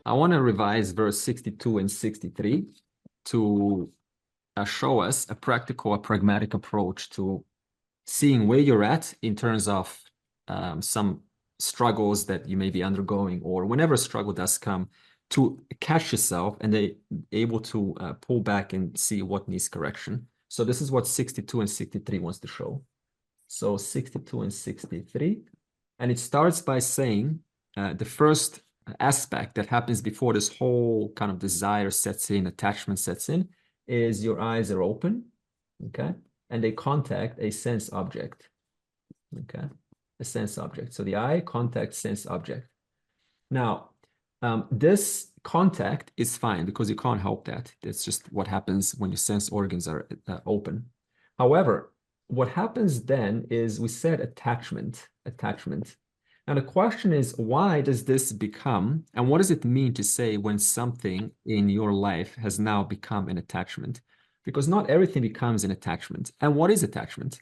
I want to revise verse 62 and 63 to show us a practical, a pragmatic approach to seeing where you're at in terms of some struggles that you may be undergoing, or whenever a struggle does come, to catch yourself and they able to pull back and see what needs correction. So this is what 62 and 63 wants to show. So 62 and 63, and it starts by saying the first aspect that happens before this whole kind of desire sets in, attachment sets in, is your eyes are open, okay? And they contact a sense object, okay? A sense object. So the eye contacts sense object. Now, this contact is fine because you can't help that. That's just what happens when your sense organs are open. However, what happens then is we said attachment. Now the question is, why does this become, and what does it mean to say when something in your life has now become an attachment? Because not everything becomes an attachment. And what is attachment?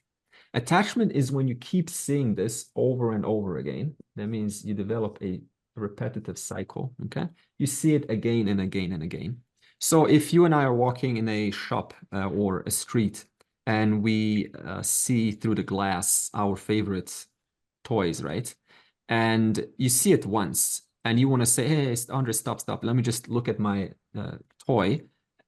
Attachment is when you keep seeing this over and over again. That means you develop a repetitive cycle, okay? You see it again and again and again. So if you and I are walking in a shop or a street, and we see through the glass our favorite toys, right? And you see it once, and you want to say, hey, Andre, stop. Let me just look at my toy.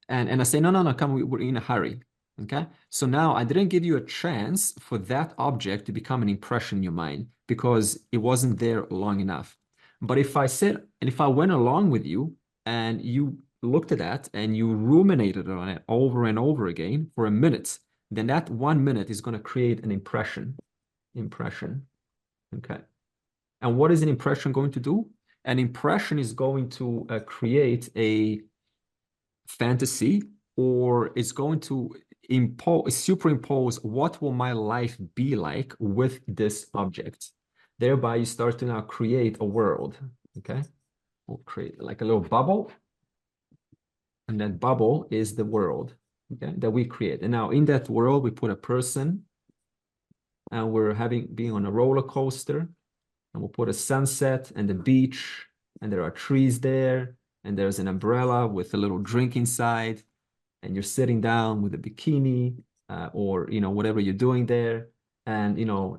And I say, no, come, we're in a hurry, okay? So now I didn't give you a chance for that object to become an impression in your mind because it wasn't there long enough. But if I said, and if I went along with you and you looked at that and you ruminated on it over and over again for a minute, then that 1 minute is going to create an impression. Okay. And what is an impression going to do? An impression is going to create a fantasy, or it's going to superimpose what will my life be like with this object. Thereby, you start to now create a world, okay? We'll create like a little bubble, and that bubble is the world, okay, that we create. And now in that world, we put a person, and we're being on a roller coaster, and we'll put a sunset and the beach, and there are trees there, and there's an umbrella with a little drink inside, and you're sitting down with a bikini, or, you know, whatever you're doing there. And, you know,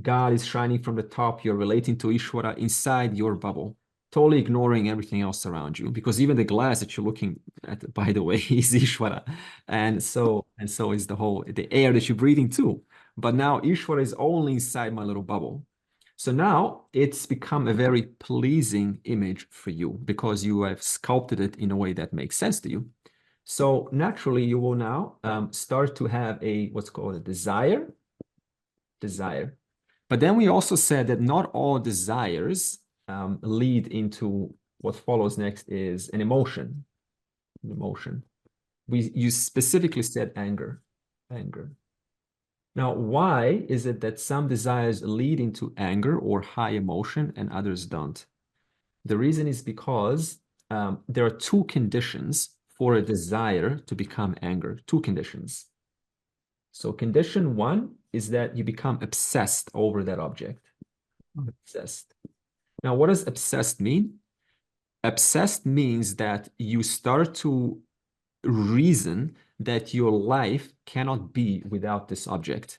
God is shining from the top. You're relating to Ishvara inside your bubble, totally ignoring everything else around you, because even the glass that you're looking at, by the way, is Ishvara. And so is the air that you're breathing too. But now Ishvara is only inside my little bubble. So now it's become a very pleasing image for you because you have sculpted it in a way that makes sense to you. So naturally, you will now start to have what's called a desire. But then we also said that not all desires lead into what follows next is an emotion. You specifically said anger. Now, why is it that some desires lead into anger or high emotion and others don't? The reason is because there are two conditions for a desire to become anger. Two conditions. So condition one is that you become obsessed over that object. Obsessed. Now, what does obsessed mean? Obsessed means that you start to reason that your life cannot be without this object.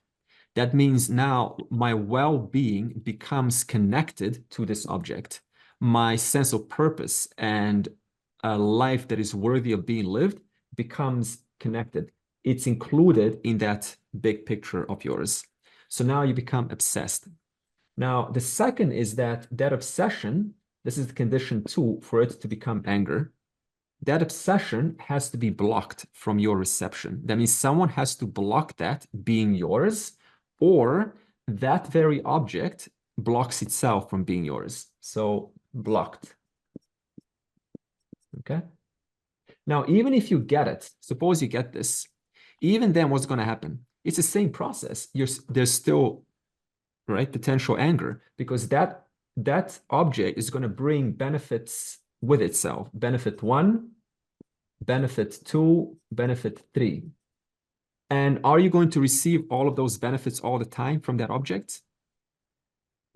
That means now my well-being becomes connected to this object. My sense of purpose and a life that is worthy of being lived becomes connected. It's included in that big picture of yours. So now you become obsessed. Now, the second is that obsession, this is the condition two for it to become anger. That obsession has to be blocked from your reception. That means someone has to block that being yours, or that very object blocks itself from being yours. So blocked. Okay. Now, even if you get it, suppose you get this, even then what's going to happen? It's the same process. There's still, right, potential anger, because that object is going to bring benefits with itself. Benefit one, benefit two, benefit three. And are you going to receive all of those benefits all the time from that object?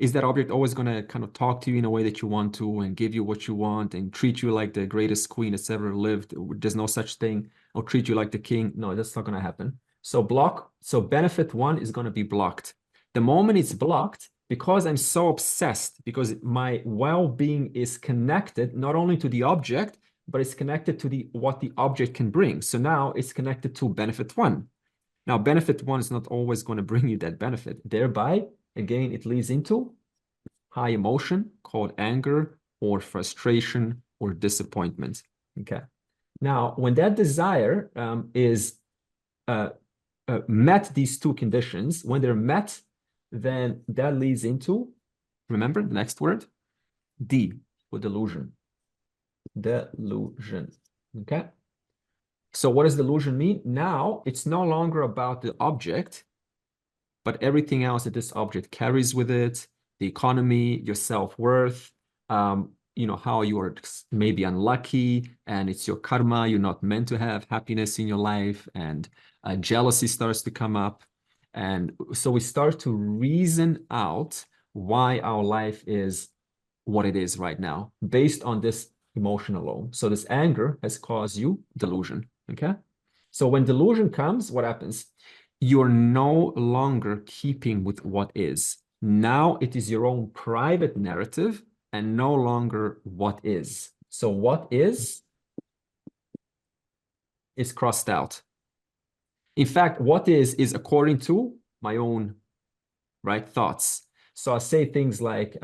Is that object always going to kind of talk to you in a way that you want to and give you what you want and treat you like the greatest queen that's ever lived? There's no such thing. Or treat you like the king? No, that's not going to happen. So benefit one is going to be blocked. The moment it's blocked, because I'm so obsessed, because my well-being is connected not only to the object, but it's connected to what the object can bring. So now it's connected to benefit one. Now, benefit one is not always going to bring you that benefit. Thereby, again, it leads into high emotion called anger or frustration or disappointment. Okay. Now, when that desire is met, these two conditions, when they're met, then that leads into, remember the next word, D for delusion. Delusion. Okay. So what does delusion mean? Now it's no longer about the object, but everything else that this object carries with it, the economy, your self-worth, how you are maybe unlucky and it's your karma, you're not meant to have happiness in your life, and jealousy starts to come up. And so we start to reason out why our life is what it is right now based on this emotion alone. So this anger has caused you delusion, okay? So when delusion comes, what happens? You're no longer keeping with what is. Now it is your own private narrative and no longer what is. So what is crossed out. In fact, what is according to my own thoughts. So I say things like,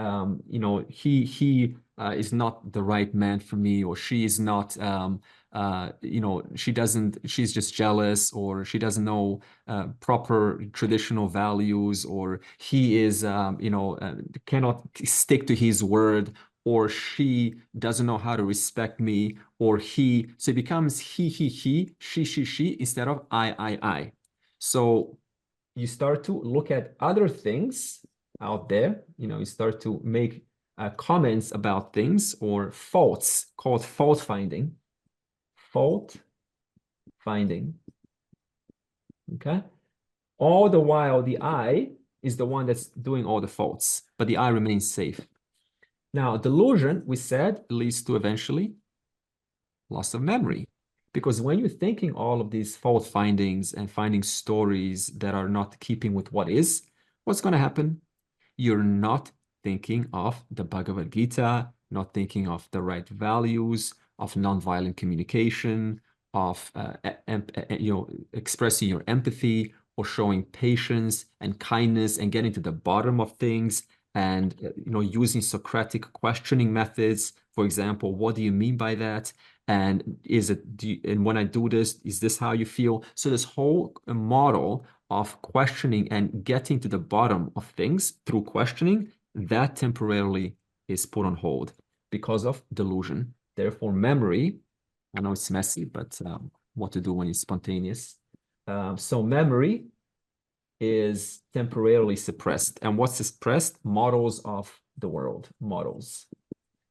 he is not the right man for me, or she is not, she's just jealous, or she doesn't know proper traditional values, or he is, cannot stick to his word, or she doesn't know how to respect me, or he. So it becomes he, she, instead of I. So you start to look at other things out there, you start to make comments about things or faults, called fault finding. Fault finding. Okay. All the while, the I is the one that's doing all the faults, but the I remains safe. Now, delusion, we said, leads to eventually loss of memory. Because when you're thinking all of these fault findings and finding stories that are not keeping with what is, what's going to happen? You're not thinking of the Bhagavad Gita, not thinking of the right values, of nonviolent communication, of expressing your empathy or showing patience and kindness and getting to the bottom of things, and using Socratic questioning methods. For example, what do you mean by that? And and when I do this, is this how you feel? So this whole model of questioning and getting to the bottom of things through questioning, that temporarily is put on hold because of delusion. Therefore, memory, I know it's messy, but what to do when it's spontaneous. So memory is temporarily suppressed. And what's suppressed? Models of the world, models.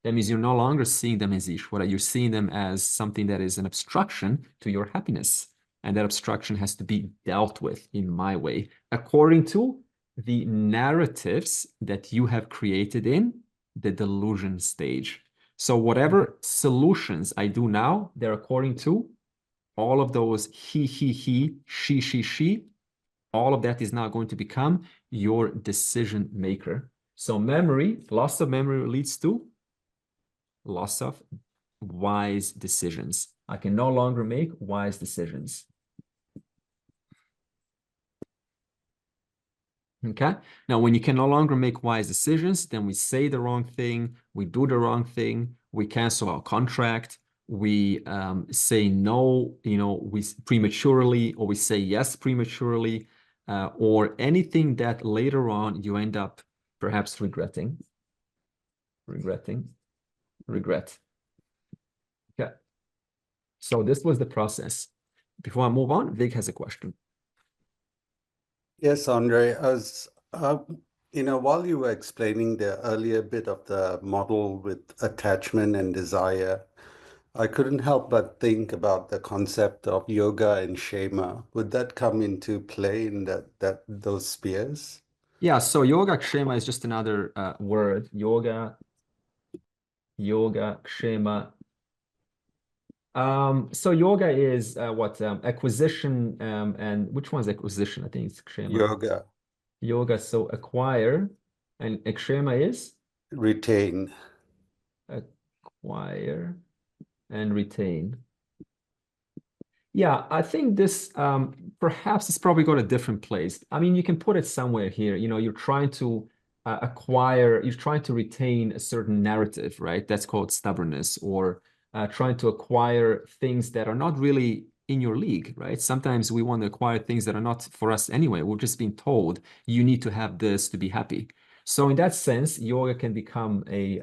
That means you're no longer seeing them as Ishvara. You're seeing them as something that is an obstruction to your happiness. And that obstruction has to be dealt with in my way, according to the narratives that you have created in the delusion stage. So whatever solutions I do now, they're according to all of those he, she, all of that is now going to become your decision maker. So memory, loss of memory leads to loss of wise decisions. I can no longer make wise decisions. Okay. Now, when you can no longer make wise decisions, then we say the wrong thing, we do the wrong thing, we cancel our contract, we say no, we prematurely, or we say yes prematurely, or anything that later on you end up perhaps regretting. Regret. Okay. So this was the process. Before I move on, Vig has a question. Yes, Andre, as while you were explaining the earlier bit of the model with attachment and desire, I couldn't help but think about the concept of yoga and shema. Would that come into play in those spheres? Yeah, so Yoga-kshema is just another word. Yoga-kshema. So yoga is what acquisition and which one's acquisition? I think it's kshema. Yoga, Yoga, so acquire, and kshema is retain. acquire and retain. Yeah, I think this perhaps it's probably got a different place. I mean, you can put it somewhere here. You know, you're trying to acquire, you're trying to retain a certain narrative, right? That's called stubbornness, or trying to acquire things that are not really in your league, right? Sometimes we want to acquire things that are not for us anyway. We're just being told you need to have this to be happy. So in that sense, yoga can become a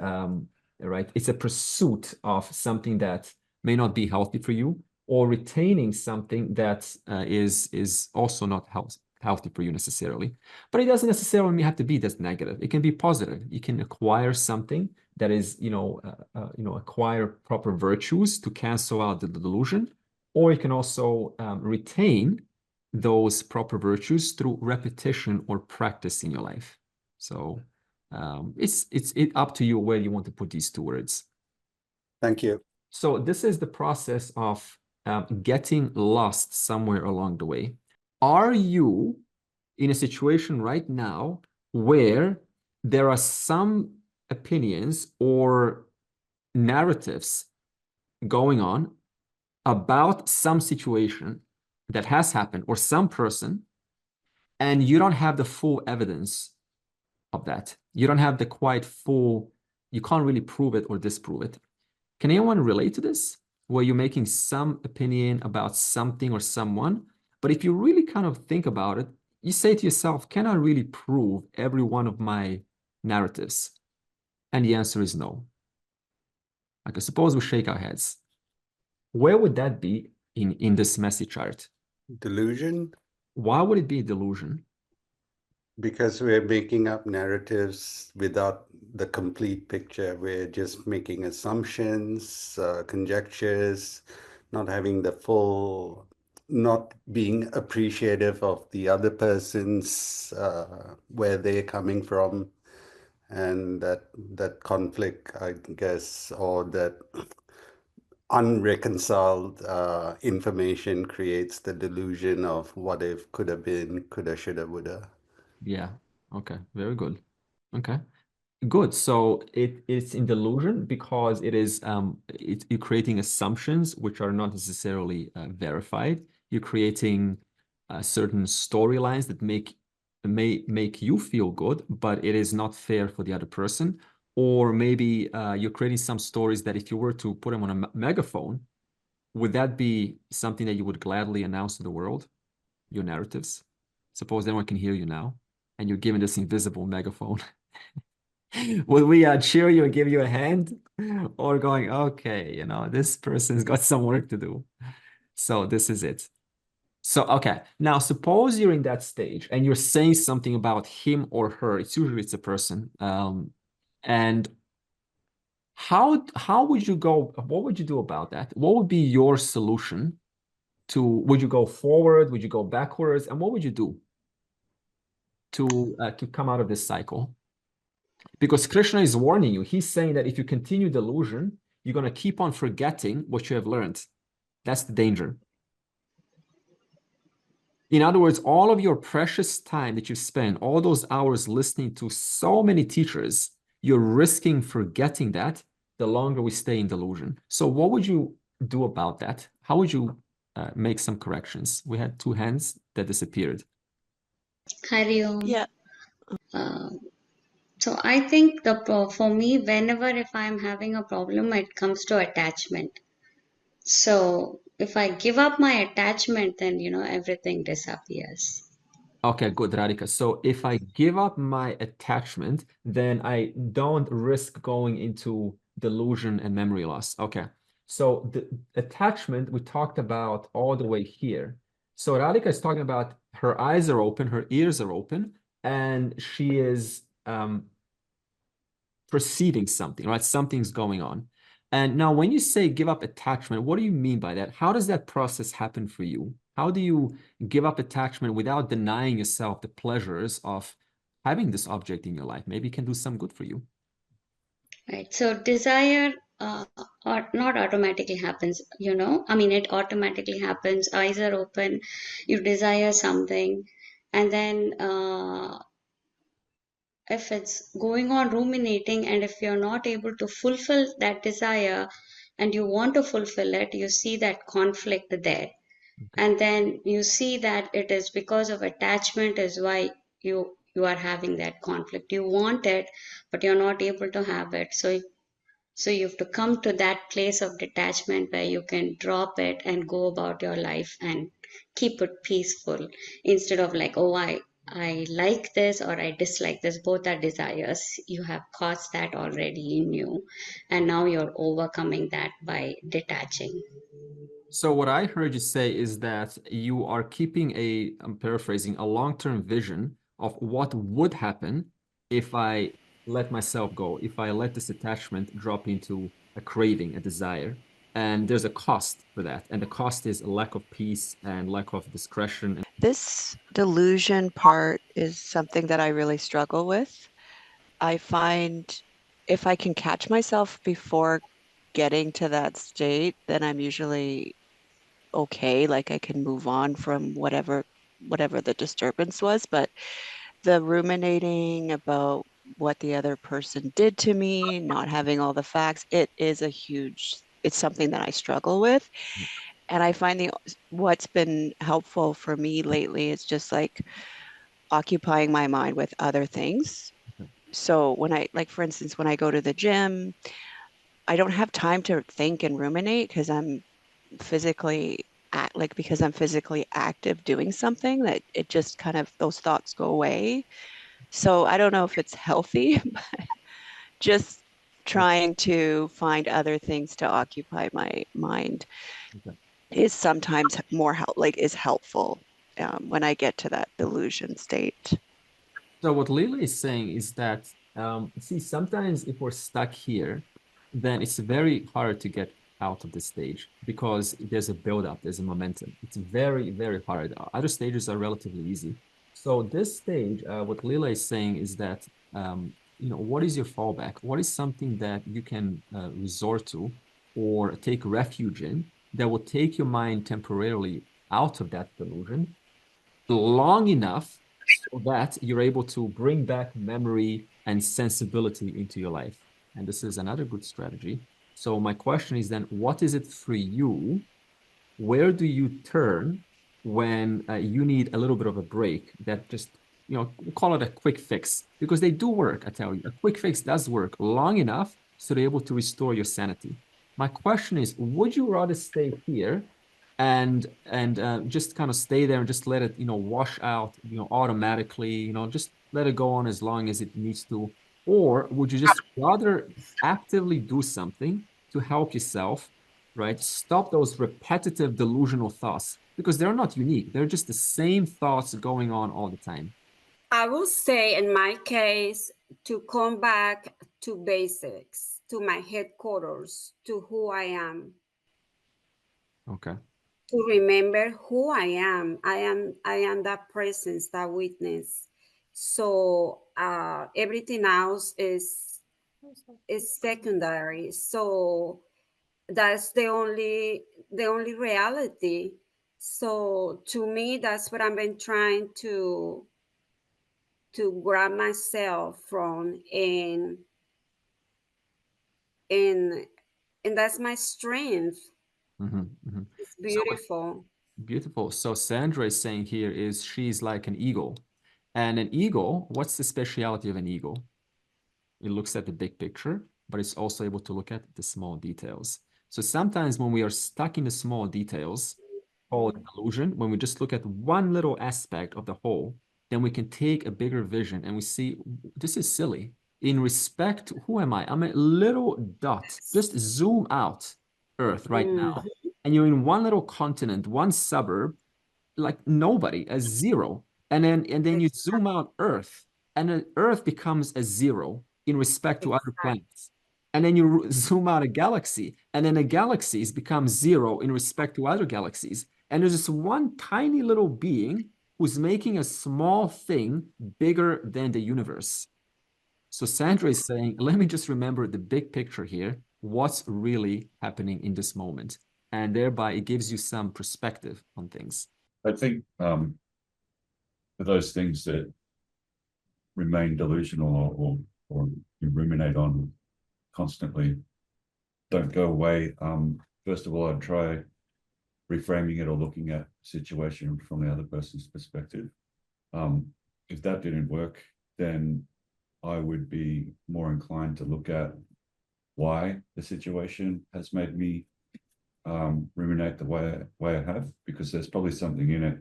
right. It's a pursuit of something that may not be healthy for you, or retaining something that is also not healthy for you necessarily. But it doesn't necessarily have to be that's negative. It can be positive. You can acquire something that is, acquire proper virtues to cancel out the delusion, or you can also retain those proper virtues through repetition or practice in your life. So it's up to you where you want to put these two words. Thank you. So this is the process of getting lost somewhere along the way. Are you in a situation right now where there are some opinions or narratives going on about some situation that has happened or some person, and you don't have the full evidence of that? You don't have the quite full, you can't really prove it or disprove it. Can anyone relate to this? Where you're making some opinion about something or someone, but if you really kind of think about it, you say to yourself, can I really prove every one of my narratives? And the answer is no. Like, suppose we shake our heads. Where would that be in this messy chart? Delusion? Why would it be a delusion? Because we're making up narratives without the complete picture. We're just making assumptions, conjectures, not having the full, not being appreciative of the other person's, where they're coming from. And that conflict, I guess, or that unreconciled information creates the delusion of what if, could have been, coulda, shoulda, woulda. Yeah. Okay. Very good. Okay. Good. So it's in delusion because you're creating assumptions which are not necessarily verified. You're creating certain storylines that may make you feel good, but it is not fair for the other person. Or maybe you're creating some stories that if you were to put them on a megaphone, would that be something that you would gladly announce to the world? Your narratives. Suppose anyone can hear you now, and you're given this invisible megaphone. Will we cheer you and give you a hand, or going, okay, this person's got some work to do. So this is it. So, okay, now suppose you're in that stage and you're saying something about him or her. It's usually a person. And how would you go? What would you do about that? What would be your solution would you go forward? Would you go backwards? And what would you do to come out of this cycle? Because Krishna is warning you. He's saying that if you continue delusion, you're going to keep on forgetting what you have learned. That's the danger. In other words, all of your precious time that you spend, all those hours listening to so many teachers, you're risking forgetting that the longer we stay in delusion. So what would you do about that? How would you make some corrections? We had two hands that disappeared. Hari Om. Yeah. So I think for me, whenever if I'm having a problem, it comes to attachment. So if I give up my attachment, then everything disappears. Okay, good, Radhika. So if I give up my attachment, then I don't risk going into delusion and memory loss. Okay. So the attachment we talked about all the way here. So Radhika is talking about her eyes are open, her ears are open, and she is perceiving something, right? Something's going on. And now when you say give up attachment, what do you mean by that? How does that process happen for you? How do you give up attachment without denying yourself the pleasures of having this object in your life. Maybe it can do some good for you. Right. So desire or not automatically happens, I mean, it automatically happens. Eyes are open, you desire something, and then if it's going on ruminating, and if you're not able to fulfill that desire and you want to fulfill it, you see that conflict there. And then you see that it is because of attachment is why you are having that conflict. You want it, but you're not able to have it. So you have to come to that place of detachment where you can drop it and go about your life and keep it peaceful, instead of like, oh, I like this or I dislike this. Both are desires. You have caused that already in you, and now you're overcoming that by detaching. So what I heard you say is that you are keeping I'm paraphrasing, a long-term vision of what would happen if I let myself go, if I let this attachment drop into a craving, a desire. And there's a cost for that. And the cost is a lack of peace and lack of discretion. This delusion part is something that I really struggle with. I find if I can catch myself before getting to that state, then I'm usually okay. Like I can move on from whatever the disturbance was. But the ruminating about what the other person did to me, not having all the facts, it's something that I struggle with. And I find what's been helpful for me lately is just like occupying my mind with other things. So when for instance, when I go to the gym, I don't have time to think and ruminate because I'm physically active doing something, that it just kind of, those thoughts go away. So I don't know if it's healthy, but just trying to find other things to occupy my mind is sometimes is helpful when I get to that delusion state. So what Lila is saying is that, see, sometimes if we're stuck here, then it's very hard to get out of the stage because there's a buildup, there's a momentum. It's very, very hard. Other stages are relatively easy. So this stage, what Lila is saying is that, what is your fallback? What is something that you can resort to or take refuge in that will take your mind temporarily out of that delusion long enough so that you're able to bring back memory and sensibility into your life. And this is another good strategy. So my question is then, what is it for you? Where do you turn when you need a little bit of a break that just, call it a quick fix? Because they do work, I tell you. A quick fix does work long enough so they're able to restore your sanity. My question is, would you rather stay here and just kind of stay there and just let it wash out automatically, just let it go on as long as it needs to, or would you just rather actively do something to help yourself, right? Stop those repetitive delusional thoughts because they're not unique, they're just the same thoughts going on all the time. I will say in my case to come back to basics, to my headquarters, to who I am. Okay. To remember who I am. I am that presence, that witness. So everything else is secondary. So that's the only reality. So to me, that's what I've been trying to grab myself from, and that's my strength. It's beautiful. Beautiful. So Sandra is saying here is she's like an eagle. And an eagle, what's the speciality of an eagle? It looks at the big picture, but it's also able to look at the small details. So sometimes when we are stuck in the small details, called delusion, when we just look at one little aspect of the whole, then we can take a bigger vision and we see, this is silly. In respect to who am I? I'm a little dot. Just zoom out Earth right now. And you're in one little continent, one suburb, like nobody, a zero. And then you zoom out Earth, and then Earth becomes a zero in respect to other planets. And then you zoom out a galaxy, and then the galaxies become zero in respect to other galaxies. And there's this one tiny little being who's making a small thing bigger than the universe. So Sandra is saying, let me just remember the big picture here, what's really happening in this moment. And thereby it gives you some perspective on things. I think for those things that remain delusional or you ruminate on constantly, don't go away. First of all, I'd try reframing it or looking at the situation from the other person's perspective. If that didn't work, then I would be more inclined to look at why the situation has made me ruminate the way I have, because there's probably something in it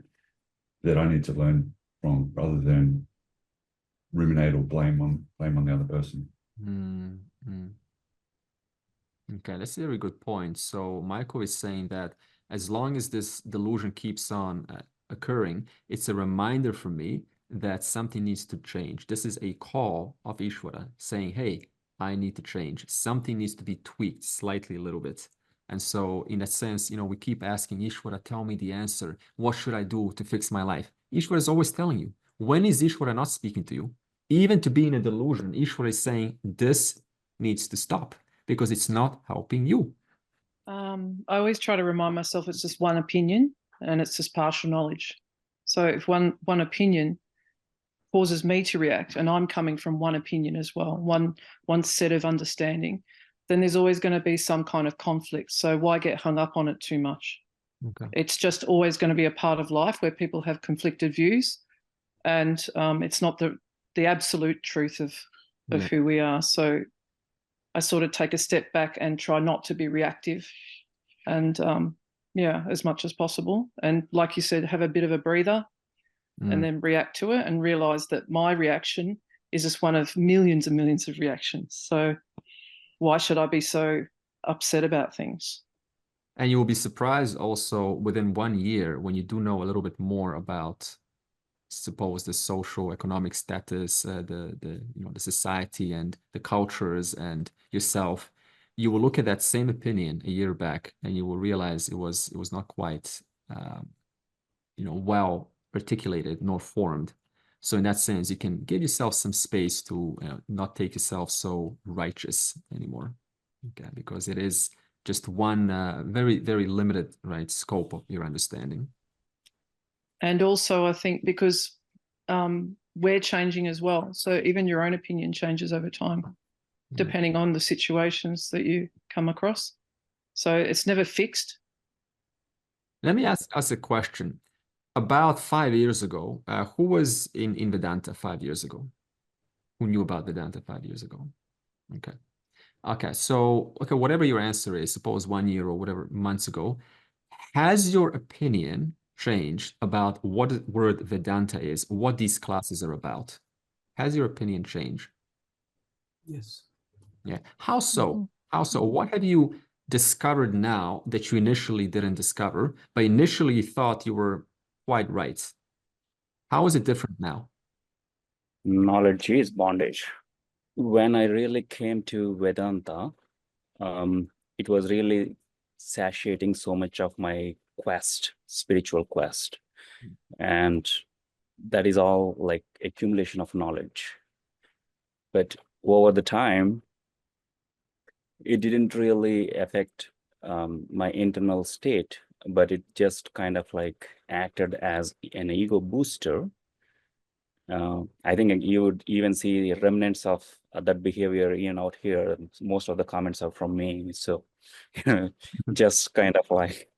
that I need to learn from, rather than ruminate or blame on the other person. Okay, that's a very good point. So Michael is saying that as long as this delusion keeps on occurring, it's a reminder for me that something needs to change. This is a call of Ishvara saying, hey, I need to change. Something needs to be tweaked slightly a little bit. And so in that sense, you know, we keep asking Ishvara, tell me the answer. What should I do to fix my life? Ishvara is always telling you. When is Ishvara not speaking to you? Even to be in a delusion, Ishvara is saying this needs to stop because it's not helping you. I always try to remind myself it's just one opinion and it's just partial knowledge. So if one opinion causes me to react, and I'm coming from one opinion as well, one set of understanding, then there's always going to be some kind of conflict. So why get hung up on it too much? Okay. It's just always going to be a part of life where people have conflicted views, and it's not the absolute truth of who we are. So I sort of take a step back and try not to be reactive, and as much as possible. And like you said, have a bit of a breather and then react to it, and realize that my reaction is just one of millions and millions of reactions. So why should I be so upset about things? And you will be surprised also within 1 year when you do know a little bit more about, suppose, the social economic status, the society and the cultures and yourself. You will look at that same opinion a year back and you will realize it was not quite well articulated nor formed. So in that sense, you can give yourself some space to not take yourself so righteous anymore, okay? Because it is just one very, very limited, right, scope of your understanding. And also, I think because we're changing as well. So even your own opinion changes over time, depending on the situations that you come across. So it's never fixed. Let me ask us a question. About 5 years ago, who was in Vedanta 5 years ago? Who knew about Vedanta 5 years ago? Okay, so whatever your answer is, suppose 1 year or whatever months ago, has your opinion changed about what the word Vedanta is, what these classes are about? Has your opinion changed? Yes. Yeah. How so? How so? What have you discovered now that you initially didn't discover, but initially you thought you were quite right? How is it different now? Knowledge is bondage. When I really came to Vedanta, it was really satiating so much of my quest, spiritual quest. And that is all like accumulation of knowledge. But over the time, it didn't really affect my internal state, but it just kind of like acted as an ego booster. I think you would even see the remnants of that behavior out here. Most of the comments are from me. So just kind of like,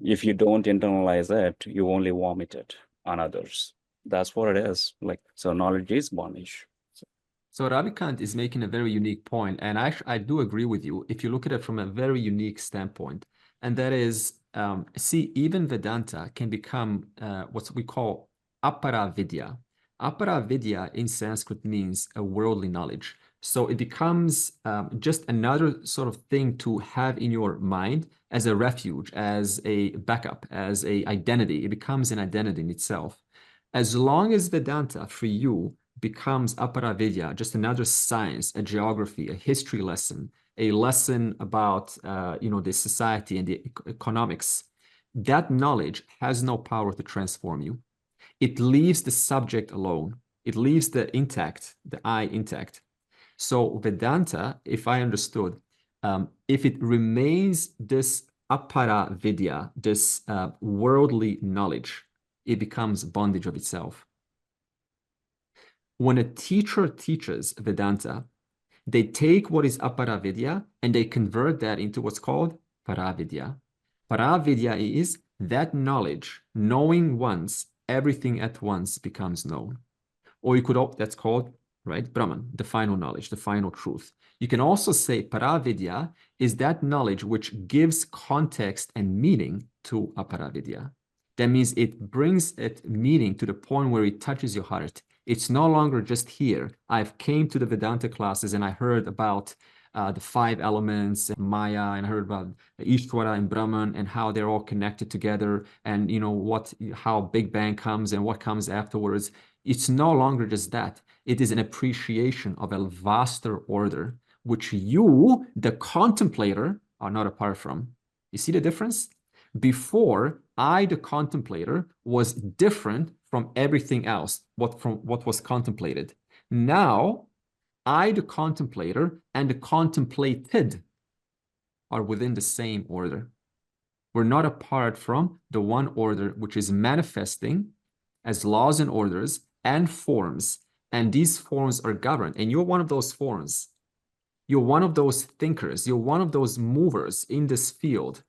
if you don't internalize it, you only vomit it on others. That's what it is. Like, so knowledge is bondage. So Ravikant is making a very unique point, and I do agree with you if you look at it from a very unique standpoint, and that is, see, even Vedanta can become what we call Apara Vidya. Apara Vidya in Sanskrit means a worldly knowledge. So it becomes just another sort of thing to have in your mind as a refuge, as a backup, as an identity. It becomes an identity in itself. As long as Vedanta for you becomes Apara Vidya, just another science, a geography, a history lesson, a lesson about the society and the economics, that knowledge has no power to transform you. It leaves the subject alone. It leaves the I intact. So Vedanta, if I understood, if it remains this apara vidya, this worldly knowledge, it becomes bondage of itself. When a teacher teaches Vedanta, they take what is apara vidya and they convert that into what's called paravidya. Paravidya is that knowledge, knowing once, everything at once becomes known. Or you could, that's called, right, Brahman, the final knowledge, the final truth. You can also say paravidya is that knowledge which gives context and meaning to aparavidya. That means it brings it meaning to the point where it touches your heart. It's no longer just here. I've came to the Vedanta classes and I heard about the 5 elements, Maya, and I heard about Ishvara and Brahman and how they're all connected together, and you know how Big Bang comes and what comes afterwards. It's no longer just that. It is an appreciation of a vaster order, which you, the contemplator, are not apart from. You see the difference? Before, I, the contemplator, was different from everything else, from what was contemplated. Now, I, the contemplator, and the contemplated are within the same order. We're not apart from the one order which is manifesting as laws and orders and forms, and these forms are governed, and you're one of those forms. You're one of those thinkers. You're one of those movers in this field,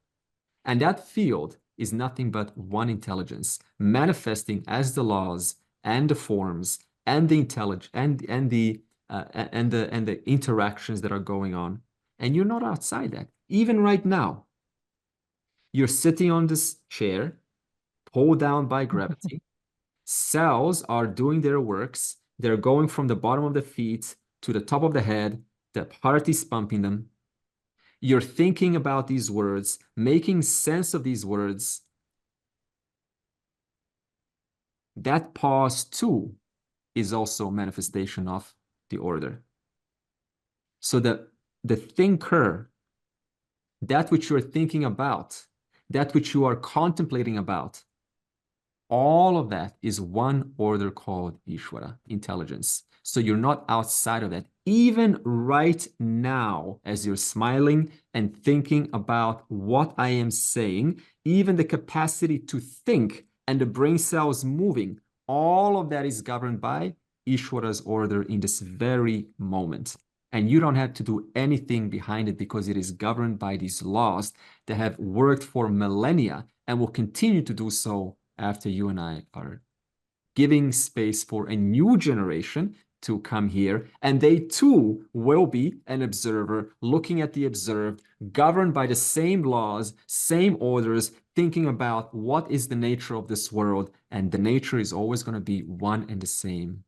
and that field is nothing but one intelligence manifesting as the laws and the forms and the intelligence and the interactions that are going on. And you're not outside that. Even right now, you're sitting on this chair, pulled down by gravity. Cells are doing their works. They're going from the bottom of the feet to the top of the head. The heart is pumping them. You're thinking about these words, making sense of these words. That pause too is also a manifestation of the order. So the thinker, that which you're thinking about, that which you are contemplating about, all of that is one order called Ishvara, intelligence. So you're not outside of it. Even right now, as you're smiling and thinking about what I am saying, even the capacity to think and the brain cells moving, all of that is governed by Ishvara's order in this very moment. And you don't have to do anything behind it because it is governed by these laws that have worked for millennia and will continue to do so after you and I are giving space for a new generation to come here. And they too will be an observer, looking at the observed, governed by the same laws, same orders, thinking about what is the nature of this world. And the nature is always going to be one and the same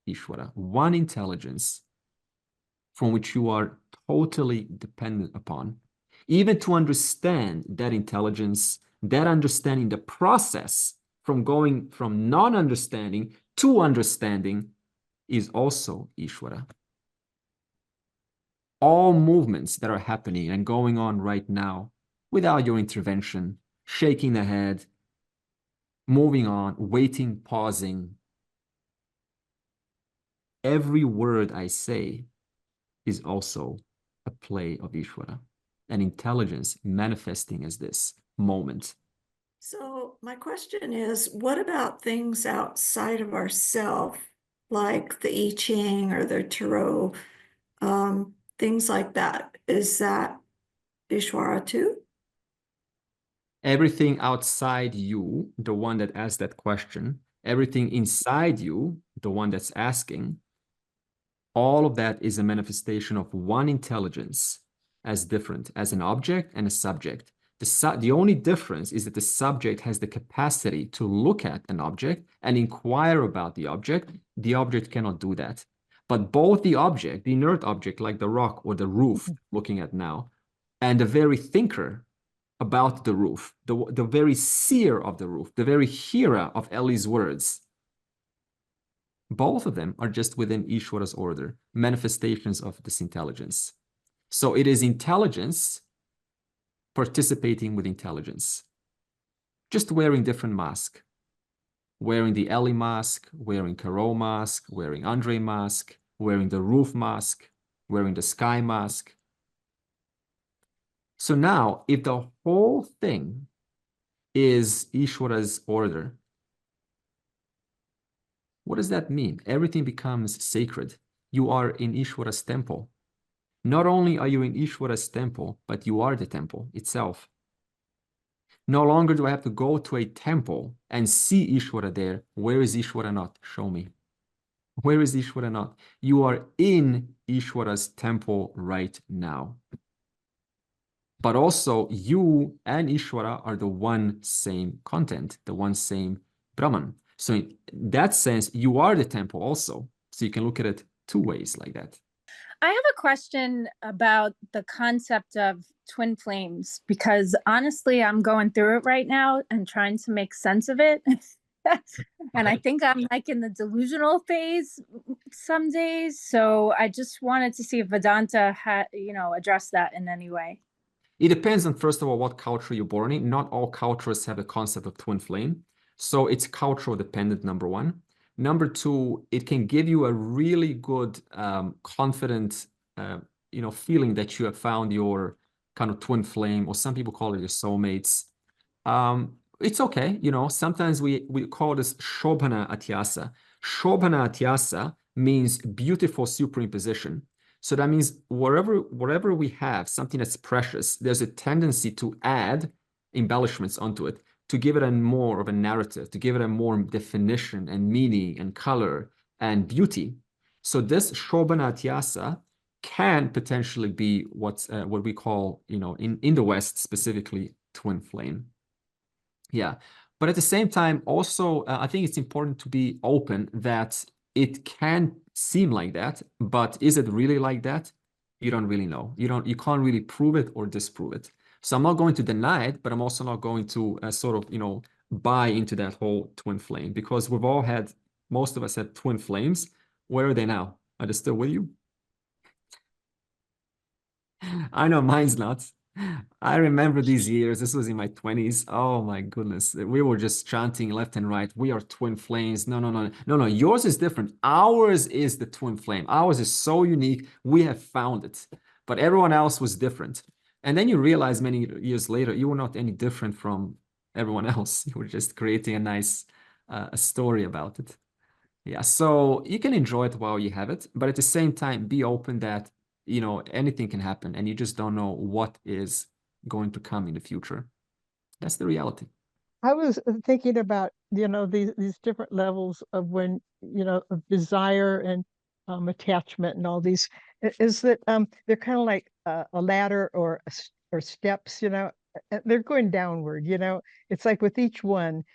Ishvara, one intelligence from which you are totally dependent upon. Even to understand that intelligence, that understanding, the process from going from non-understanding to understanding is also Ishvara. All movements that are happening and going on right now without your intervention, shaking the head, moving on, waiting, pausing, every word I say is also a play of Ishvara, an intelligence manifesting as this moment. So my question is, what about things outside of ourself, like the I Ching or the Tarot, things like that? Is that Ishvara too? Everything outside you, the one that asked that question, everything inside you, the one that's asking, all of that is a manifestation of one intelligence as different as an object and a subject. The only difference is that the subject has the capacity to look at an object and inquire about the object. The object cannot do that. But both the object, the inert object like the rock or the roof looking at now, and the very thinker about the roof, the very seer of the roof, the very hearer of Ellie's words, both of them are just within Ishvara's order, manifestations of this intelligence. So it is intelligence participating with intelligence. just wearing different masks. Wearing the Ellie mask, wearing Carol mask, wearing Andre mask, wearing the roof mask, wearing the sky mask. So now, if the whole thing is Ishvara's order, what does that mean? Everything becomes sacred. You are in Ishvara's temple. Not only are you in Ishvara's temple, but you are the temple itself. No longer do I have to go to a temple and see Ishvara there. Where is Ishvara not? Show me. Where is Ishvara not? You are in Ishvara's temple right now. But also, you and Ishvara are the one same content, the one same Brahman. So in that sense, you are the temple also. So you can look at it two ways like that. I have a question about the concept of twin flames, because honestly, I'm going through it right now and trying to make sense of it. And I think I'm like in the delusional phase some days. So I just wanted to see if Vedanta had, addressed that in any way. It depends on, first of all, what culture you're born in. Not all cultures have the concept of twin flame. So it's cultural dependent, number one. Number two, it can give you a really good, confident, feeling that you have found your kind of twin flame, or some people call it your soulmates. It's okay. Sometimes we call this Shobhana Atyasa. Shobhana Atyasa means beautiful superimposition. So that means wherever we have something that's precious, there's a tendency to add embellishments onto it, to give it a more of a narrative, to give it a more definition and meaning and color and beauty. So this Shobhana Atyasa can potentially be what we call, in the West specifically, twin flame. Yeah. But at the same time, also, I think it's important to be open that it can seem like that, but is it really like that? You don't really know. You can't really prove it or disprove it. So I'm not going to deny it, but I'm also not going to buy into that whole twin flame, because most of us had twin flames. Where are they now? Are they still with you? I know mine's not. I remember these years. This was in my 20s. Oh my goodness. We were just chanting left and right. We are twin flames. No. Yours is different. Ours is the twin flame. Ours is so unique. We have found it. But everyone else was different. And then you realize many years later, you were not any different from everyone else. You were just creating a nice a story about it. Yeah. So you can enjoy it while you have it. But at the same time, be open that anything can happen, and you just don't know what is going to come in the future. That's the reality. I was thinking about, these different levels of when, of desire and attachment and all these, is that they're kind of like a ladder or steps, they're going downward, it's like with each one,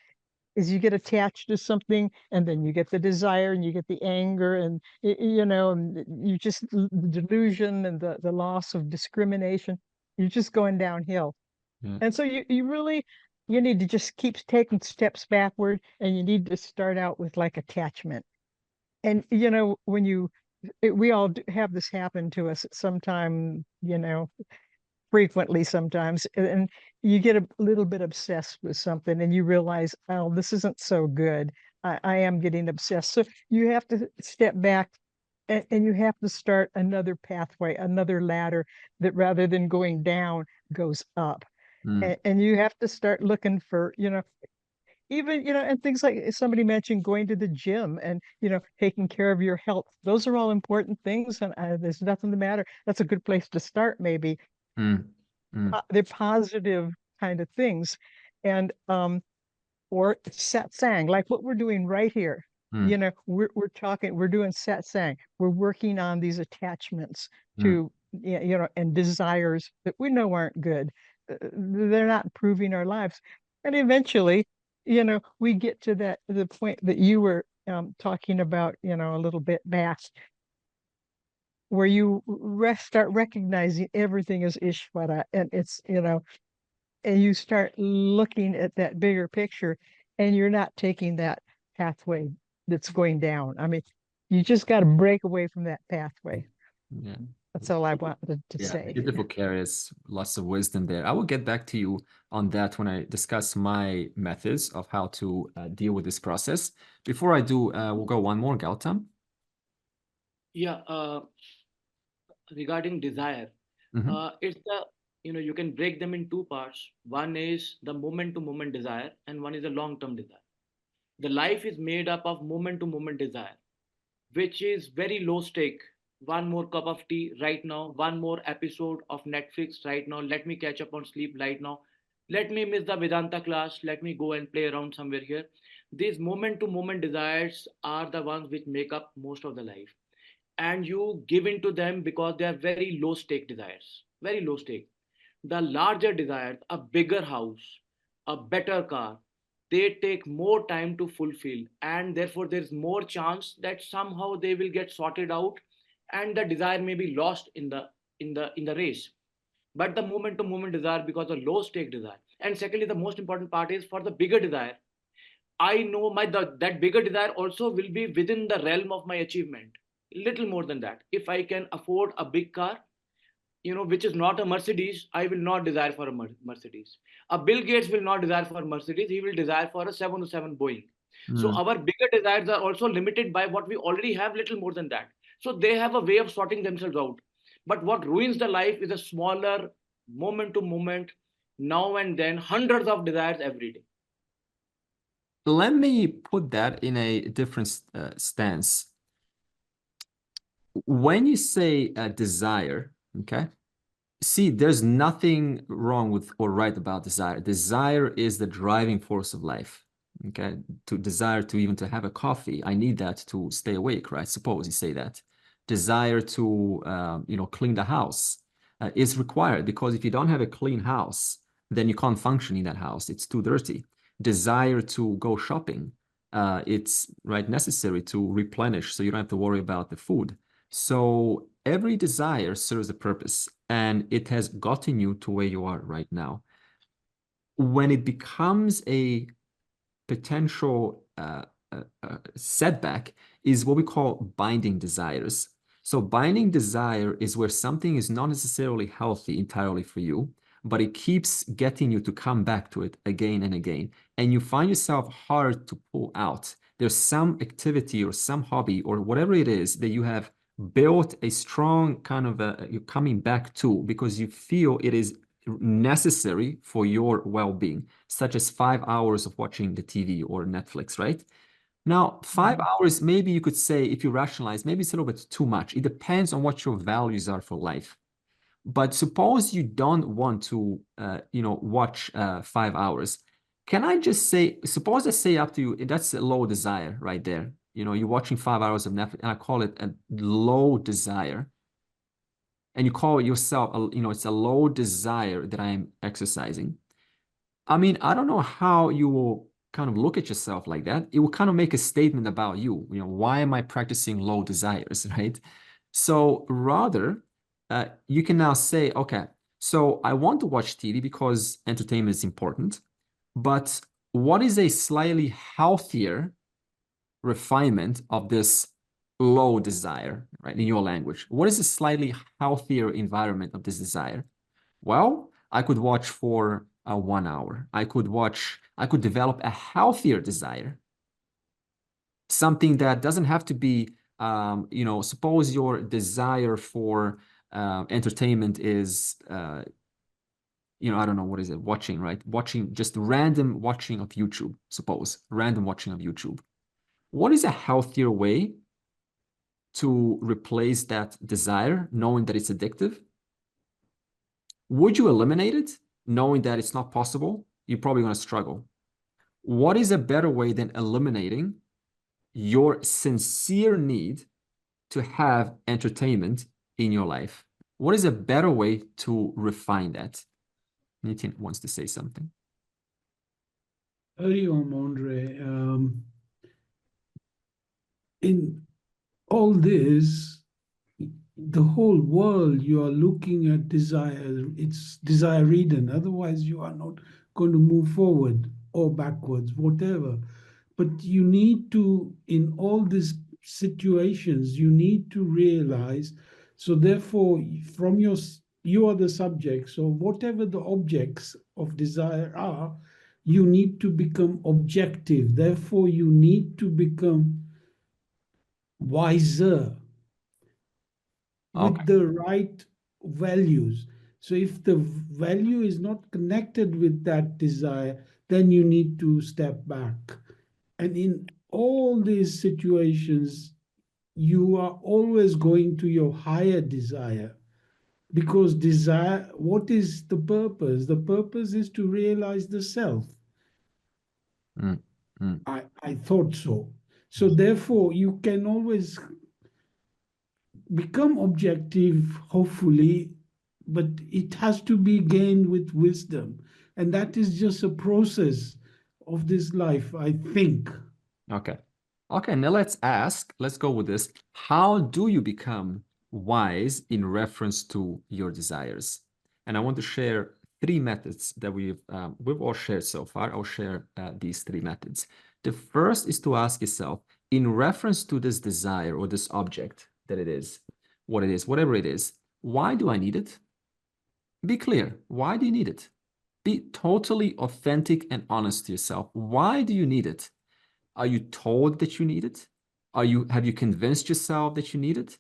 is you get attached to something, and then you get the desire, and you get the anger, and and you just, the delusion and the loss of discrimination, you're just going downhill. Yeah. And so you need to just keep taking steps backward, and you need to start out with like attachment. And when we all have this happen to us at some time, frequently sometimes, and you get a little bit obsessed with something, and you realize, oh, this isn't so good. I am getting obsessed. So you have to step back, and you have to start another pathway, another ladder that, rather than going down, goes up. And you have to start looking for, even, and things like somebody mentioned going to the gym and, taking care of your health. Those are all important things, and there's nothing the matter. That's a good place to start, maybe. They're positive kind of things. And or satsang, like what we're doing right here. We're doing satsang. We're working on these attachments to and desires that we know aren't good. They're not improving our lives. And eventually, we get to the point that you were talking about, a little bit back, where you start recognizing everything is Ishvara, and it's, and you start looking at that bigger picture, and you're not taking that pathway that's going down. I mean, you just got to break away from that pathway. Yeah. That's all I wanted to Yeah, say. beautiful carries lots of wisdom there. I will get back to you on that when I discuss my methods of how to deal with this process. Before I do, we'll go one more, Gautam. Yeah, regarding desire, it's the, you can break them in two parts. One is the moment to moment desire, and one is the long term desire. The life is made up of moment to moment desire, which is very low stake. One more cup of tea right now, one more episode of Netflix right now. Let me catch up on sleep right now. Let me miss the Vedanta class. Let me go and play around somewhere here. These moment to moment desires are the ones which make up most of the life. And you give into them because they are very low stake desires, very low stake. The larger desires, a bigger house, a better car, they take more time to fulfill, and therefore there's more chance that somehow they will get sorted out, and the desire may be lost in the race. But the moment to moment desire, because of low stake desire. And secondly, the most important part is for the bigger desire, I know that bigger desire also will be within the realm of my achievement. Little more than that. If I can afford a big car, which is not a Mercedes, I will not desire for a Mercedes. A Bill Gates will not desire for a Mercedes. He will desire for a 707 Boeing. So our bigger desires are also limited by what we already have, little more than that. So they have a way of sorting themselves out. But what ruins the life is a smaller moment to moment, now and then, hundreds of desires every day. Let me put that in a different stance. When you say desire, okay, see, there's nothing wrong with or right about desire. Desire is the driving force of life. Okay, to desire to even to have a coffee, I need that to stay awake, right? Suppose you say that. Desire to clean the house is required, because if you don't have a clean house, then you can't function in that house. It's too dirty. Desire to go shopping, it's necessary to replenish, so you don't have to worry about the food. So every desire serves a purpose, and it has gotten you to where you are right now. When it becomes a potential setback is what we call binding desires. So binding desire is where something is not necessarily healthy entirely for you, but it keeps getting you to come back to it again and again. And you find yourself hard to pull out. There's some activity or some hobby or whatever it is that you have built a strong kind of you're coming back to because you feel it is necessary for your well-being, such as 5 hours of watching the TV or Netflix, right? Now, 5 hours, maybe you could say, if you rationalize, maybe it's a little bit too much. It depends on what your values are for life. But suppose you don't want to, watch 5 hours. Can I just say, suppose I say up to you, that's a low desire right there. You're watching 5 hours of Netflix, and I call it a low desire. And you call it yourself, it's a low desire that I'm exercising. I mean, I don't know how you will kind of look at yourself like that. It will kind of make a statement about you. Why am I practicing low desires, right? So rather, you can now say, okay, so I want to watch TV because entertainment is important, but what is a slightly healthier refinement of this low desire, right, in your language? What is a slightly healthier environment of this desire? Well, I could watch for 1 hour. I could develop a healthier desire. Something that doesn't have to be, suppose your desire for entertainment is, I don't know, what is it? Watching, right? Watching, just random watching of YouTube, suppose, random watching of YouTube. What is a healthier way to replace that desire, knowing that it's addictive? Would you eliminate it, knowing that it's not possible? You're probably going to struggle. What is a better way than eliminating your sincere need to have entertainment in your life? What is a better way to refine that? Nitin wants to say something. Hari Om, Andre. In all this, the whole world, you are looking at desire. It's desire ridden. Otherwise, you are not going to move forward or backwards, whatever. But you need to, in all these situations, you need to realize So therefore, from you are the subject. So whatever the objects of desire are, you need to become objective. Therefore, you need to become wiser with the right values. So if the value is not connected with that desire, then you need to step back. And in all these situations, you are always going to your higher desire. Because desire, what is the purpose? The purpose is to realize the self. I thought so. So therefore, you can always become objective, hopefully, but it has to be gained with wisdom. And that is just a process of this life, I think. Okay. Okay, now let's go with this. How do you become wise in reference to your desires? And I want to share 3 methods that we've all shared so far. I'll share these 3 methods. The first is to ask yourself, in reference to this desire or this object that it is, what it is, whatever it is, why do I need it? Be clear. Why do you need it? Be totally authentic and honest to yourself. Why do you need it? Are you told that you need it? Have you convinced yourself that you need it?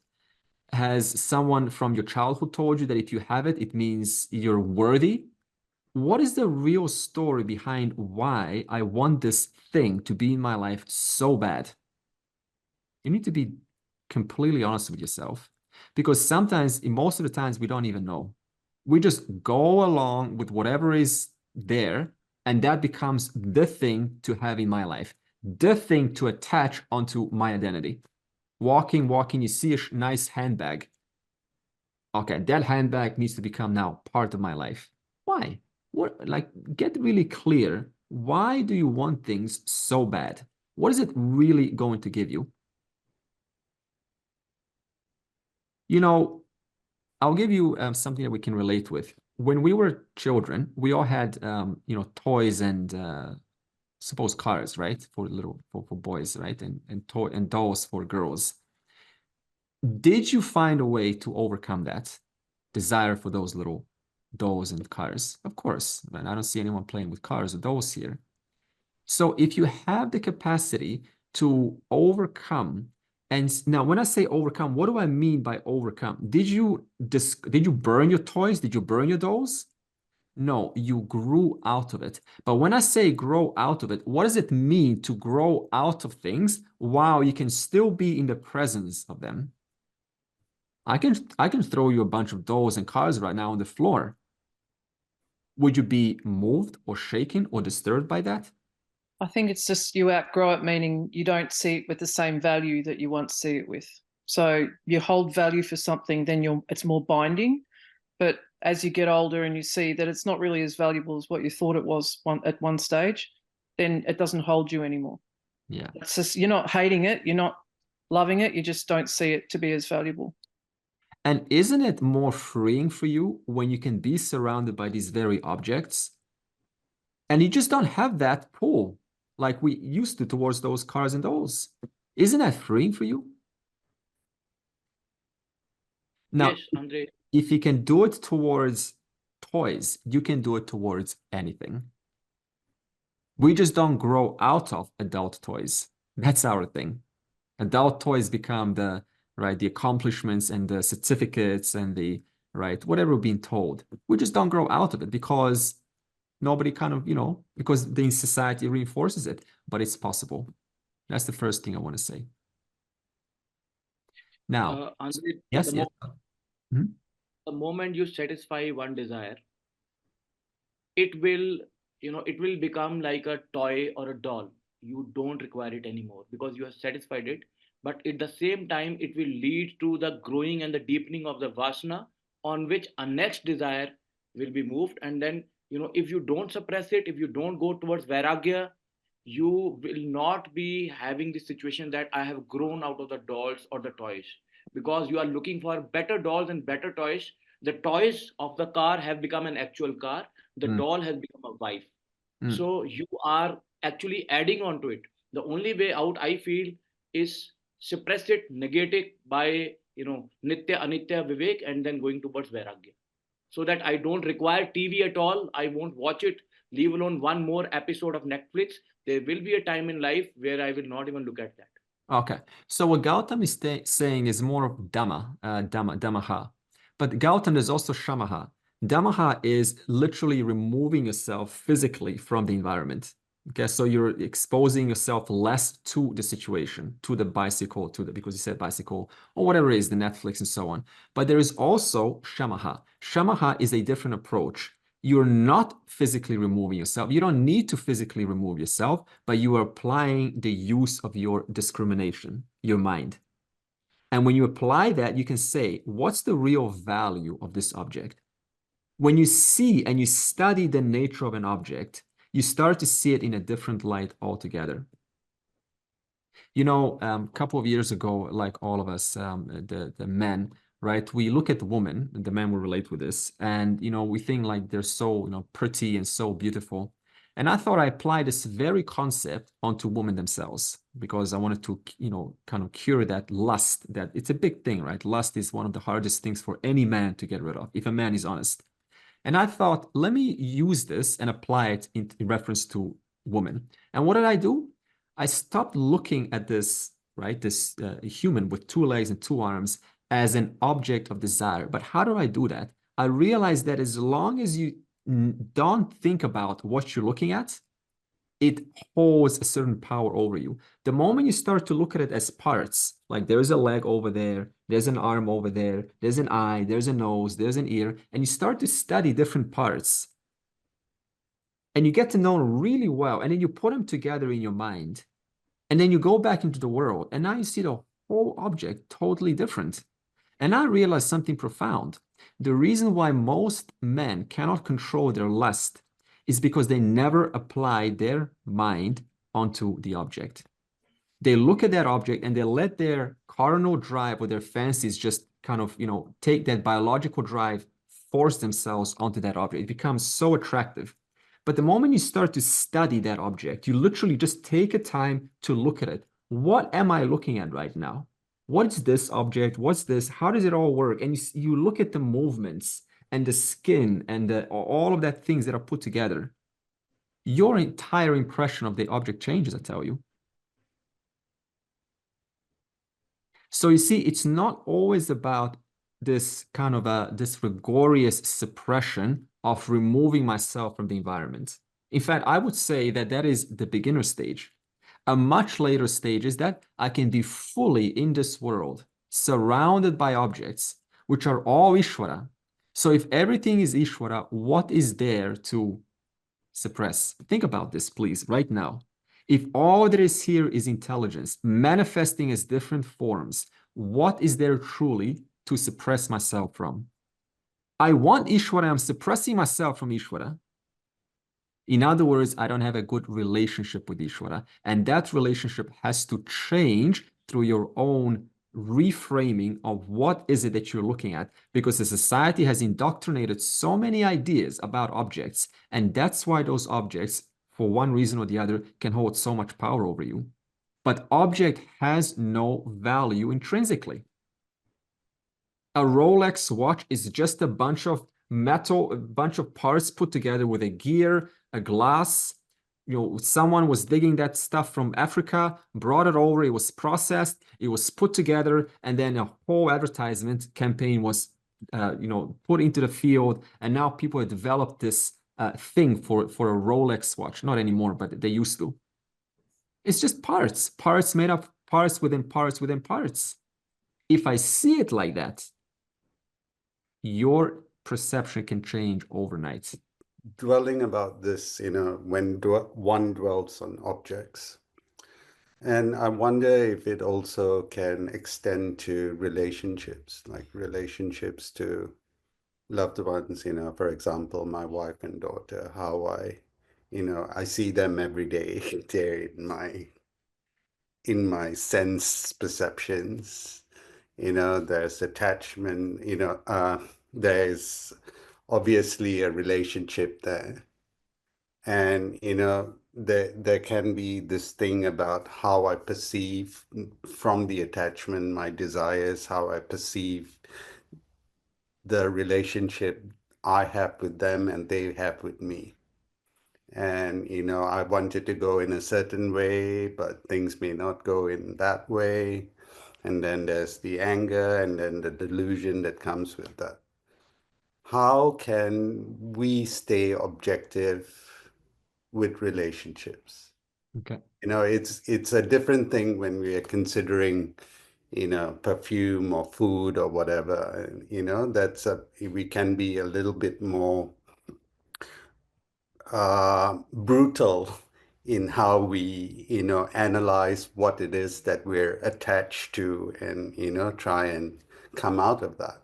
Has someone from your childhood told you that if you have it, it means you're worthy? What is the real story behind why I want this thing to be in my life so bad? You need to be completely honest with yourself, because sometimes, most of the times, we don't even know. We just go along with whatever is there, and that becomes the thing to have in my life, the thing to attach onto my identity. Walking, you see a nice handbag. Okay, that handbag needs to become now part of my life. Why? What? Like, get really clear. Why do you want things so bad? What is it really going to give you? You know, I'll give you something that we can relate with. When we were children, we all had, toys and suppose cars, right? For boys, right? And dolls for girls. Did you find a way to overcome that desire for those little dolls and cars? Of course, and I don't see anyone playing with cars or dolls here. So if you have the capacity to overcome, and now when I say overcome, what do I mean by overcome? Did you burn your toys? Did you burn your dolls? No, you grew out of it. But when I say grow out of it, what does it mean to grow out of things while you can still be in the presence of them? I can throw you a bunch of dolls and cars right now on the floor. Would you be moved or shaken or disturbed by that? I think it's just you outgrow it, meaning you don't see it with the same value that you once see it with. So you hold value for something, then it's more binding. But as you get older and you see that it's not really as valuable as what you thought it was at one stage, then it doesn't hold you anymore. Yeah. It's just, you're not hating it, you're not loving it, you just don't see it to be as valuable. And isn't it more freeing for you when you can be surrounded by these very objects and you just don't have that pull like we used to towards those cars and dolls? Isn't that freeing for you? Now, Yes, Andre. if you can do it towards toys, you can do it towards anything. We just don't grow out of adult toys. That's our thing. Adult toys become the accomplishments and the certificates and the whatever we're being told. We just don't grow out of it because nobody because the society reinforces it, but it's possible. That's the first thing I want to say. Now, Andre, yes. the moment you satisfy one desire, it will become like a toy or a doll. You don't require it anymore because you have satisfied it. But at the same time, it will lead to the growing and the deepening of the vasana, on which a next desire will be moved. And then, if you don't suppress it, if you don't go towards vairagya, you will not be having the situation that I have grown out of the dolls or the toys, because you are looking for better dolls and better toys. The toys of the car have become an actual car. The doll has become a wife. So you are actually adding on to it. The only way out, I feel, is suppress it, negate it by Nitya, Anitya, Vivek, and then going towards Vairagya. So that I don't require TV at all. I won't watch it, leave alone one more episode of Netflix. There will be a time in life where I will not even look at that. Okay. So what Gautam is saying is more of Dhammaha. But Gautam is also Shamaha. Dhammaha is literally removing yourself physically from the environment. Okay, so you're exposing yourself less to the situation, to the bicycle, because you said bicycle, or whatever it is, the Netflix and so on. But there is also Shamaha. Shamaha is a different approach. You're not physically removing yourself. You don't need to physically remove yourself, but you are applying the use of your discrimination, your mind. And when you apply that, you can say, what's the real value of this object? When you see and you study the nature of an object, you start to see it in a different light altogether. A couple of years ago, like all of us, the men, right? We look at the woman, and the men will relate with this, and we think like they're so pretty and so beautiful. And I thought I applied this very concept onto women themselves because I wanted to, kind of cure that lust. That it's a big thing, right? Lust is one of the hardest things for any man to get rid of, if a man is honest. And I thought, let me use this and apply it in reference to women. And what did I do? I stopped looking at this, right, this human with 2 legs and 2 arms as an object of desire. But how do I do that? I realized that as long as you don't think about what you're looking at, it holds a certain power over you. The moment you start to look at it as parts, like there's a leg over there, there's an arm over there, there's an eye, there's a nose, there's an ear, and you start to study different parts, and you get to know them really well, and then you put them together in your mind, and then you go back into the world, and now you see the whole object totally different. And I realized something profound. The reason why most men cannot control their lust is because they never apply their mind onto the object. They look at that object and they let their carnal drive or their fancies just kind of, take that biological drive, force themselves onto that object. It becomes so attractive. But the moment you start to study that object, you literally just take a time to look at it. What am I looking at right now? What's this object? What's this? How does it all work? And you look at the movements and the skin and all of that things that are put together. Your entire impression of the object changes, I tell you. So you see, it's not always about this kind of this rigorous suppression of removing myself from the environment. In fact, I would say that that is the beginner stage. A much later stage is that I can be fully in this world, surrounded by objects, which are all Ishvara. So if everything is Ishvara, what is there to suppress? Think about this, please, right now. If all that is here is intelligence, manifesting as different forms, what is there truly to suppress myself from? I want Ishvara, I'm suppressing myself from Ishvara. In other words, I don't have a good relationship with Ishvara. And that relationship has to change through your own reframing of what is it that you're looking at, because the society has indoctrinated so many ideas about objects. And that's why those objects, for one reason or the other, can hold so much power over you. But object has no value intrinsically. A Rolex watch is just a bunch of metal, a bunch of parts put together with a gear, a glass. Someone was digging that stuff from Africa, brought it over, it was processed, it was put together, and then a whole advertisement campaign was put into the field, and now people have developed this thing for a Rolex watch. Not anymore, but they used to. It's just parts made up, parts within parts within parts. If I see it like that, your perception can change overnight. Dwelling about this, when one dwells on objects. And I wonder if it also can extend to relationships, like relationships to loved ones, for example, my wife and daughter, how I see them every day. They're in my sense perceptions, there's attachment, there's obviously a relationship there. And, there can be this thing about how I perceive from the attachment, my desires, how I perceive the relationship I have with them and they have with me. And, I wanted to go in a certain way, but things may not go in that way. And then there's the anger and then the delusion that comes with that. How can we stay objective with relationships? Okay. It's a different thing when we are considering, perfume or food or whatever. We can be a little bit more brutal in how we, analyze what it is that we're attached to and, try and come out of that.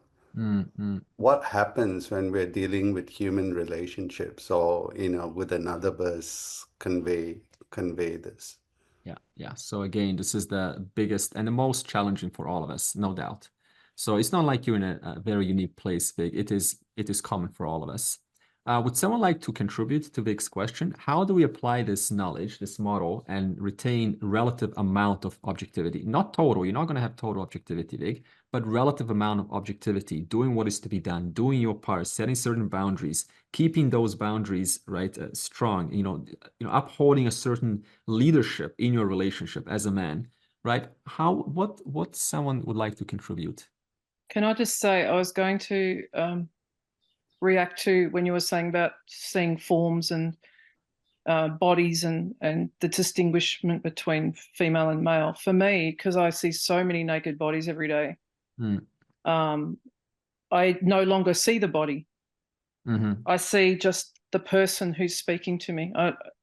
What happens when we're dealing with human relationships or, with another verse convey this? Yeah. So again, this is the biggest and the most challenging for all of us, no doubt. So it's not like you're in a very unique place, Vig. It is common for all of us. Would someone like to contribute to Vig's question? How do we apply this knowledge, this model, and retain relative amount of objectivity? Not total, you're not going to have total objectivity, Vig, but relative amount of objectivity, doing what is to be done, doing your part, setting certain boundaries, keeping those boundaries, right, strong, upholding a certain leadership in your relationship as a man, right? What someone would like to contribute? Can I just say, I was going to react to when you were saying about seeing forms and bodies and the distinguishment between female and male. For me, because I see so many naked bodies every day, I no longer see the body. I see just the person who's speaking to me.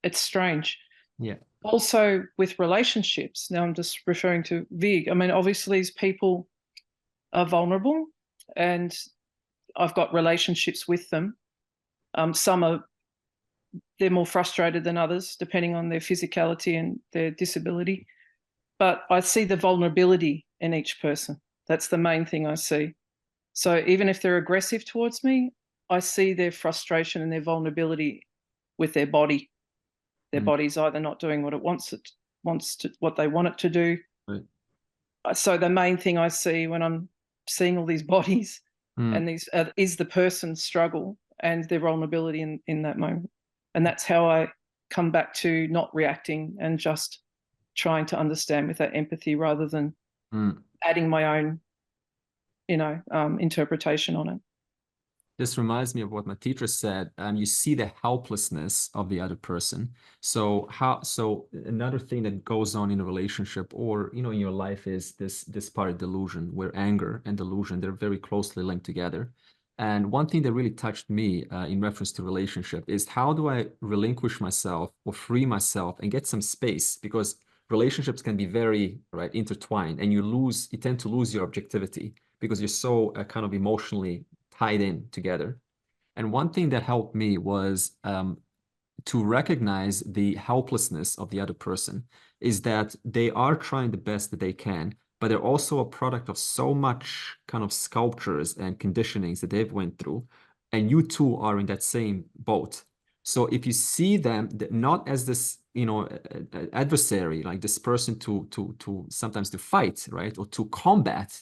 It's strange. Yeah. Also with relationships, now I'm just referring to Vig. I mean, obviously these people are vulnerable and I've got relationships with them. They're more frustrated than others, depending on their physicality and their disability. But I see the vulnerability in each person. That's the main thing I see. So even if they're aggressive towards me, I see their frustration and their vulnerability with their body. Their body's either not doing what it what they want it to do. Right. So the main thing I see when I'm seeing all these bodies and these is the person's struggle and their vulnerability in that moment. And that's how I come back to not reacting and just trying to understand with that empathy rather than adding my own, interpretation on it. This reminds me of what my teacher said. You see the helplessness of the other person. So another thing that goes on in a relationship or in your life is this part of delusion, where anger and delusion, they're very closely linked together. And one thing that really touched me in reference to relationship is how do I relinquish myself or free myself and get some space, because relationships can be very intertwined and you tend to lose your objectivity because you're so kind of emotionally tied in together. And one thing that helped me was to recognize the helplessness of the other person, is that they are trying the best that they can, but they're also a product of so much kind of sculptures and conditionings that they've went through, and you too are in that same boat. So if you see them not as this, adversary, like this person to sometimes to fight, right, or to combat,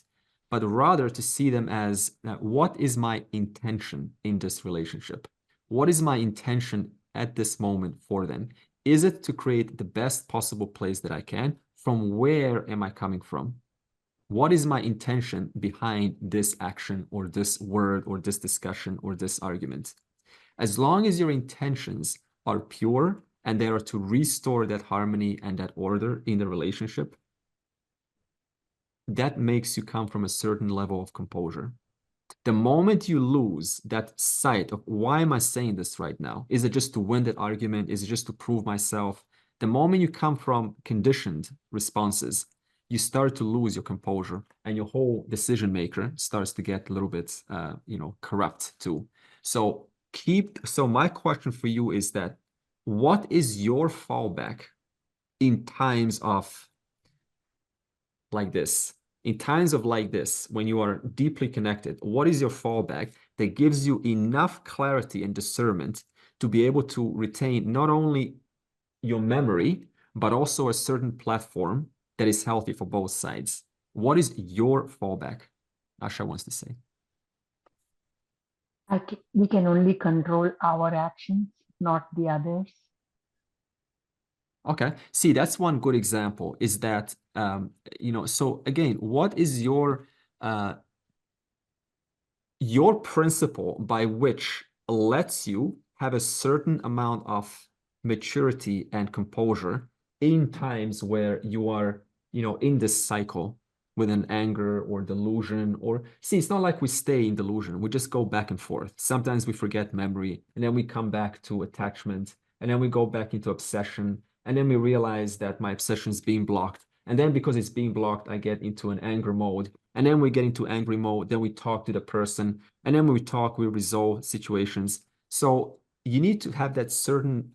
but rather to see them as what is my intention in this relationship? What is my intention at this moment for them? Is it to create the best possible place that I can? From where am I coming from? What is my intention behind this action or this word or this discussion or this argument? As long as your intentions are pure and they are to restore that harmony and that order in the relationship, that makes you come from a certain level of composure. The moment you lose that sight of why am I saying this right now? Is it just to win that argument? Is it just to prove myself? The moment you come from conditioned responses, you start to lose your composure and your whole decision maker starts to get a little bit, corrupt too. So my question for you is that what is your fallback in times of like this? In times of like this, when you are deeply connected, what is your fallback that gives you enough clarity and discernment to be able to retain not only your memory, but also a certain platform that is healthy for both sides. What is your fallback? Arsha wants to say. We can only control our actions, not the others. Okay. See, that's one good example is that, so again, what is your principle by which lets you have a certain amount of maturity and composure in times where you are, in this cycle with an anger or delusion, or see, it's not like we stay in delusion. We just go back and forth. Sometimes we forget memory, and then we come back to attachment, and then we go back into obsession, and then we realize that my obsession is being blocked. And then because it's being blocked, I get into an anger mode. And then we get into angry mode. Then we talk to the person. And then when we talk, we resolve situations. So you need to have that certain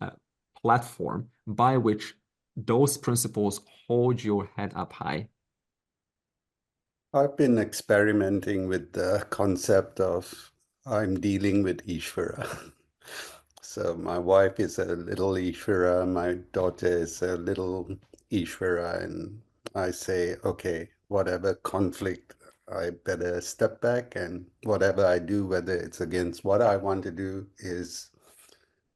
platform by which those principles hold your head up high. I've been experimenting with the concept of I'm dealing with Ishvara. So my wife is a little Ishvara, my daughter is a little Ishvara, and I say, okay, whatever conflict, I better step back, and whatever I do, whether it's against what I want to do, is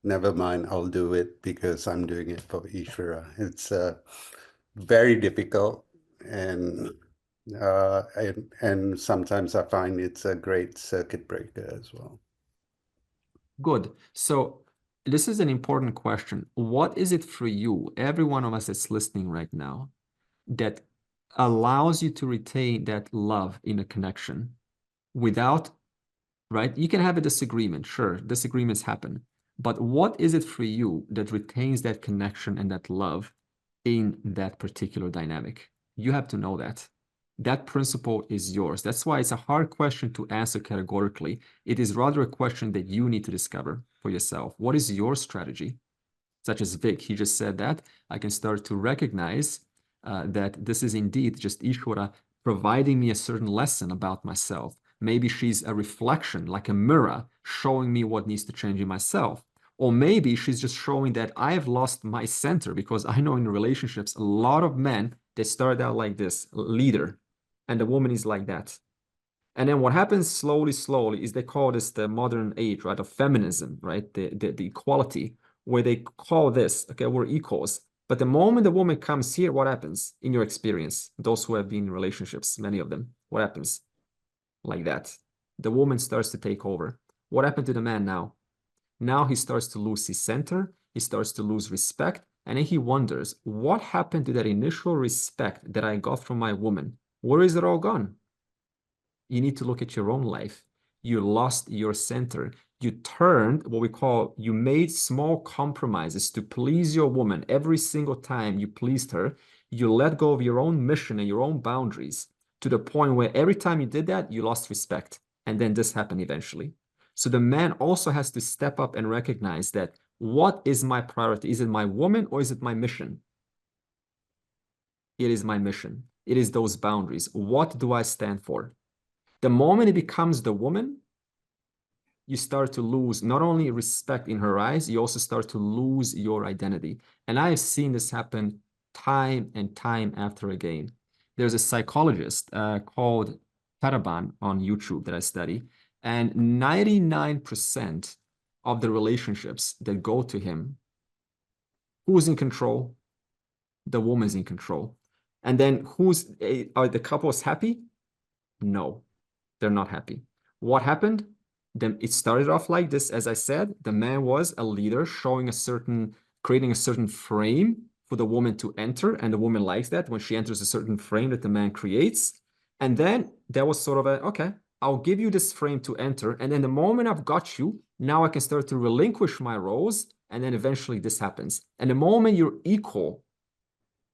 never mind, I'll do it because I'm doing it for Ishvara. It's very difficult, and sometimes I find it's a great circuit breaker as well. Good. So this is an important question. What is it for you, every one of us that's listening right now, that allows you to retain that love in a connection without, right? You can have a disagreement. Sure, disagreements happen. But what is it for you that retains that connection and that love in that particular dynamic? You have to know that. That principle is yours. That's why it's a hard question to answer categorically. It is rather a question that you need to discover for yourself. What is your strategy? Such as Vic, he just said that I can start to recognize that this is indeed just Ishvara providing me a certain lesson about myself. Maybe she's a reflection, like a mirror, showing me what needs to change in myself. Or maybe she's just showing that I have lost my center, because I know in relationships, a lot of men, they start out like this, leader, and the woman is like that. And then what happens slowly is they call this the modern age, right, of feminism, right, the equality, where they call this, okay, we're equals. But the moment the woman comes here, what happens in your experience? Those who have been in relationships, many of them, what happens? Like that. The woman starts to take over. What happened to the man now? Now he starts to lose his center. He starts to lose respect. And then he wonders, what happened to that initial respect that I got from my woman? Where is it all gone? You need to look at your own life. You lost your center. You turned what we call, you made small compromises to please your woman. Every single time you pleased her, you let go of your own mission and your own boundaries, to the point where every time you did that, you lost respect. And then this happened eventually. So the man also has to step up and recognize that, what is my priority? Is it my woman or is it my mission? It is my mission. It is those boundaries. What do I stand for? The moment it becomes the woman, you start to lose not only respect in her eyes, you also start to lose your identity. And I have seen this happen time and time after again. There's a psychologist called Taraban on YouTube that I study, and 99% of the relationships that go to him, who's in control? The woman's in control. And then are the couples happy? No, they're not happy. What happened? Then it started off like this. As I said, the man was a leader, creating a certain frame for the woman to enter. And the woman likes that when she enters a certain frame that the man creates. And then there was sort of okay, I'll give you this frame to enter. And then the moment I've got you, now I can start to relinquish my roles. And then eventually this happens. And the moment you're equal,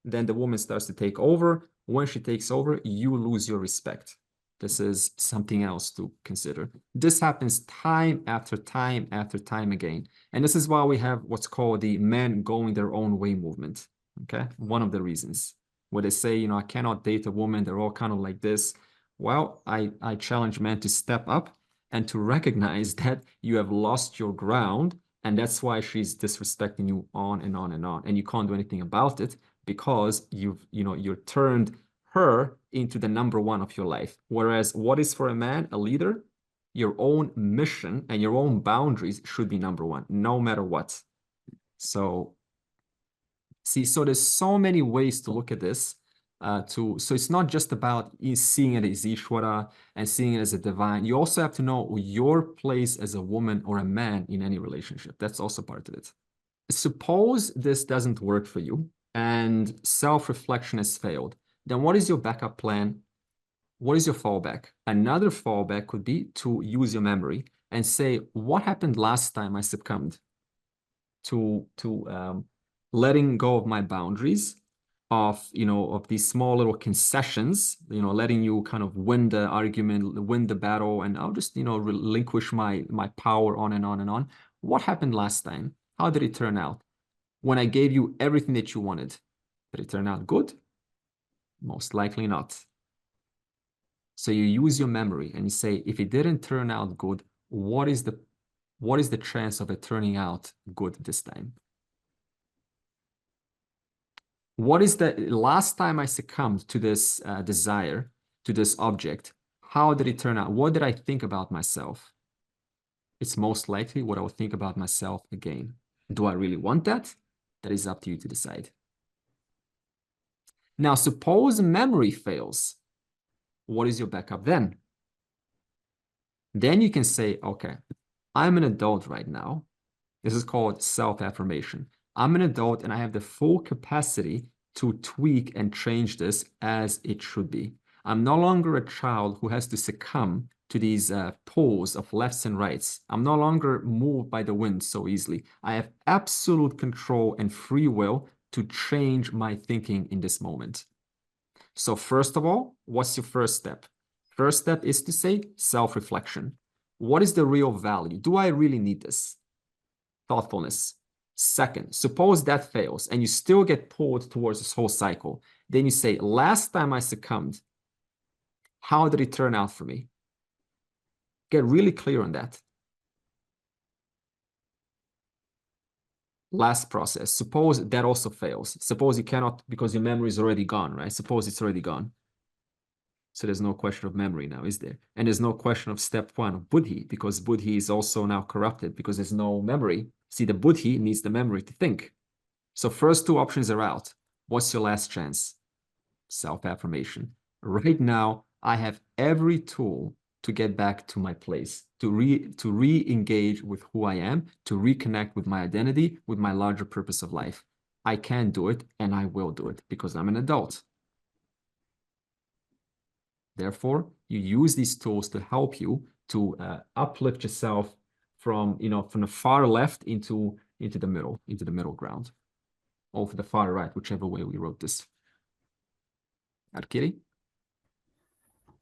then the woman starts to take over. When she takes over, you lose your respect. This is something else to consider. This happens time after time after time again. And this is why we have what's called the men going their own way movement. Okay, one of the reasons where they say, I cannot date a woman. They're all kind of like this. Well, I challenge men to step up and to recognize that you have lost your ground And that's why she's disrespecting you on and on and on. And you can't do anything about it because you're turned her into the number one of your life. Whereas what is for a man, a leader, your own mission and your own boundaries should be number one, no matter what. So see, so there's so many ways to look at this. So it's not just about seeing it as Ishvara and seeing it as a divine. You also have to know your place as a woman or a man in any relationship. That's also part of it. Suppose this doesn't work for you and self-reflection has failed. Then what is your backup plan? What is your fallback? Another fallback could be to use your memory and say, what happened last time I succumbed to letting go of my boundaries, of these small little concessions, letting you kind of win the argument, win the battle, and I'll just relinquish my power on and on and on. What happened last time? How did it turn out? When I gave you everything that you wanted, did it turn out good? Most likely not. So you use your memory and you say, if it didn't turn out good, what is the chance of it turning out good this time? What is the last time I succumbed to this desire, to this object? How did it turn out? What did I think about myself? It's most likely what I will think about myself again. Do I really want that? That is up to you to decide. Now, suppose memory fails. What is your backup then? Then you can say, okay, I'm an adult right now. This is called self-affirmation. I'm an adult and I have the full capacity to tweak and change this as it should be. I'm no longer a child who has to succumb to these poles of lefts and rights. I'm no longer moved by the wind so easily. I have absolute control and free will to change my thinking in this moment. So first of all, what's your first step? First step is to say self-reflection. What is the real value? Do I really need this? Thoughtfulness. Second, suppose that fails and you still get pulled towards this whole cycle. Then you say, last time I succumbed, how did it turn out for me? Get really clear on that. Last process. Suppose that also fails. Suppose you cannot, because your memory is already gone, right? Suppose it's already gone. So there's no question of memory now, is there? And there's no question of step one of buddhi, because buddhi is also now corrupted because there's no memory. See, the buddhi needs the memory to think. So first two options are out. What's your last chance? Self-affirmation. Right now, I have every tool to get back to my place, to re-engage with who I am, to reconnect with my identity, with my larger purpose of life. I can do it and I will do it because I'm an adult. Therefore, you use these tools to help you to uplift yourself from the far left into the middle ground, or for the far right, whichever way we wrote this. Arkiri?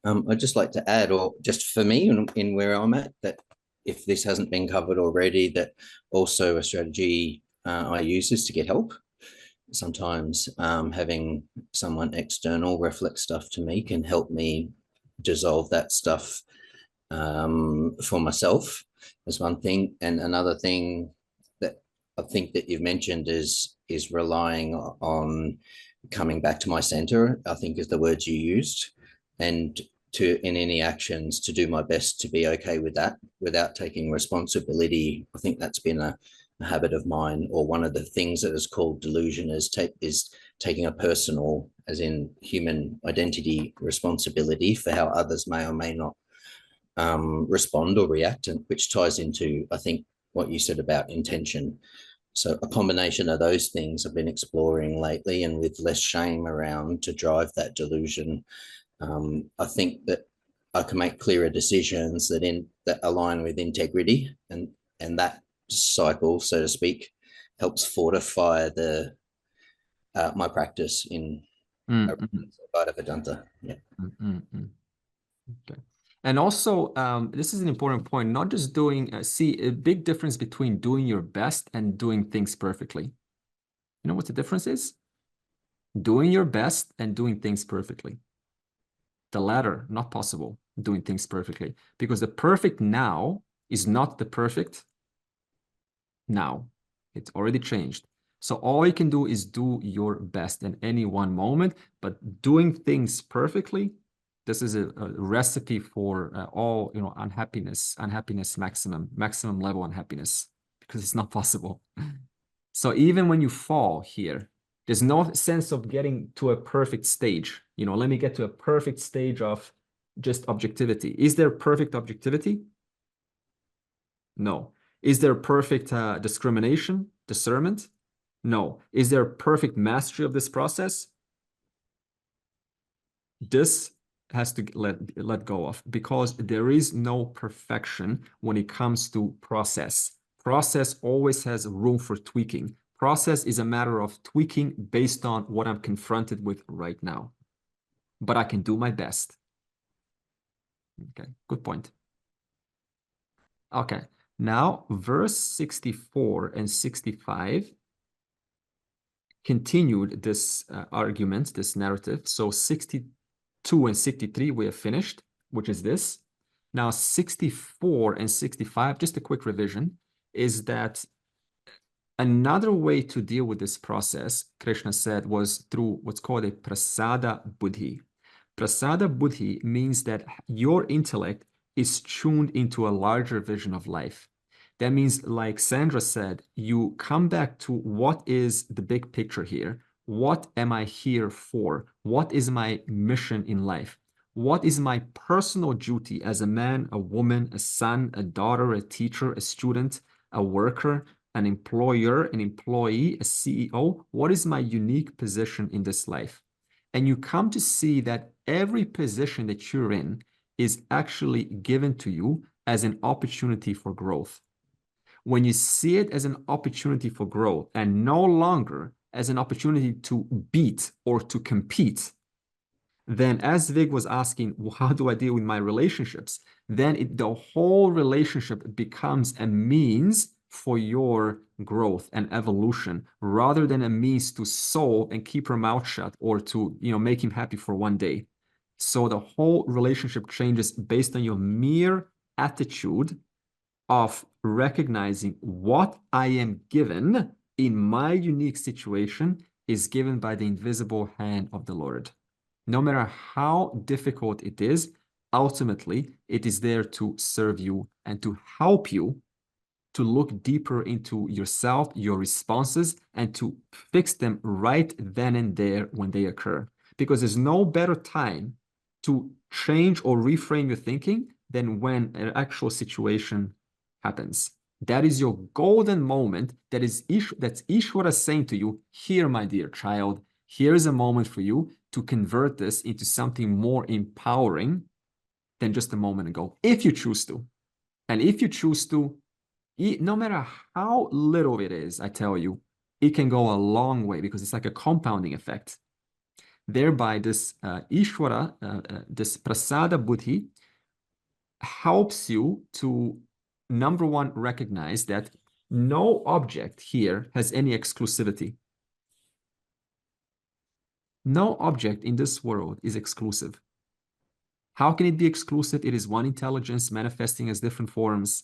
I'd just like to add, or just for me in where I'm at, that if this hasn't been covered already, that also a strategy I use is to get help. Sometimes having someone external reflect stuff to me can help me dissolve that stuff for myself is one thing. And another thing that I think that you've mentioned is relying on coming back to my center, I think is the words you used, and in any actions to do my best to be okay with that without taking responsibility. I think that's been a habit of mine, or one of the things that is called delusion is taking a personal, as in human identity, responsibility for how others may or may not respond or react, and which ties into, I think, what you said about intention. So a combination of those things I've been exploring lately, and with less shame around to drive that delusion. I think that I can make clearer decisions that align with integrity, and that cycle, so to speak, helps fortify my practice in Advaita Vedanta. Yeah. Okay. And also, this is an important point, not just doing, see a big difference between doing your best and doing things perfectly. You know what the difference is? Doing your best and doing things perfectly. The latter, not possible, doing things perfectly, because the perfect now is not the perfect now. It's already changed. So all you can do is do your best in any one moment, but doing things perfectly, this is a recipe for all, unhappiness maximum level unhappiness, because it's not possible. So even when you fall here, there's no sense of getting to a perfect stage. Let me get to a perfect stage of just objectivity. Is there perfect objectivity? No. Is there perfect discernment? No. Is there perfect mastery of this process? This has to let go of, because there is no perfection when it comes to process. Process always has room for tweaking. Process is a matter of tweaking based on what I'm confronted with right now. But I can do my best. Okay, good point. Okay, now verse 64 and 65 continued this argument, this narrative. So 62 and 63 we have finished, which is this. Now 64 and 65, just a quick revision, is that another way to deal with this process, Krishna said, was through what's called a prasada buddhi. Prasada buddhi means that your intellect is tuned into a larger vision of life. That means, like Sandra said, you come back to what is the big picture here. What am I here for? What is my mission in life? What is my personal duty as a man, a woman, a son, a daughter, a teacher, a student, a worker, an employer, an employee, a CEO? What is my unique position in this life? And you come to see that every position that you're in is actually given to you as an opportunity for growth. When you see it as an opportunity for growth and no longer as an opportunity to beat or to compete, then as Vig was asking, well, how do I deal with my relationships? Then the whole relationship becomes a means for your growth and evolution, rather than a means to solve and keep her mouth shut, or to make him happy for one day. So the whole relationship changes based on your mere attitude of recognizing what I am given in my unique situation is given by the invisible hand of the Lord. No matter how difficult it is, ultimately, it is there to serve you and to help you to look deeper into yourself, your responses, and to fix them right then and there when they occur. Because there's no better time to change or reframe your thinking than when an actual situation happens. That is your golden moment. That's Ishvara saying to you, here, my dear child, here is a moment for you to convert this into something more empowering than just a moment ago, if you choose to. And if you choose to, no matter how little it is, I tell you, it can go a long way, because it's like a compounding effect. Thereby, this Ishvara, this prasada buddhi, helps you to, number one, recognize that no object here has any exclusivity. No object in this world is exclusive. How can it be exclusive? It is one intelligence manifesting as different forms.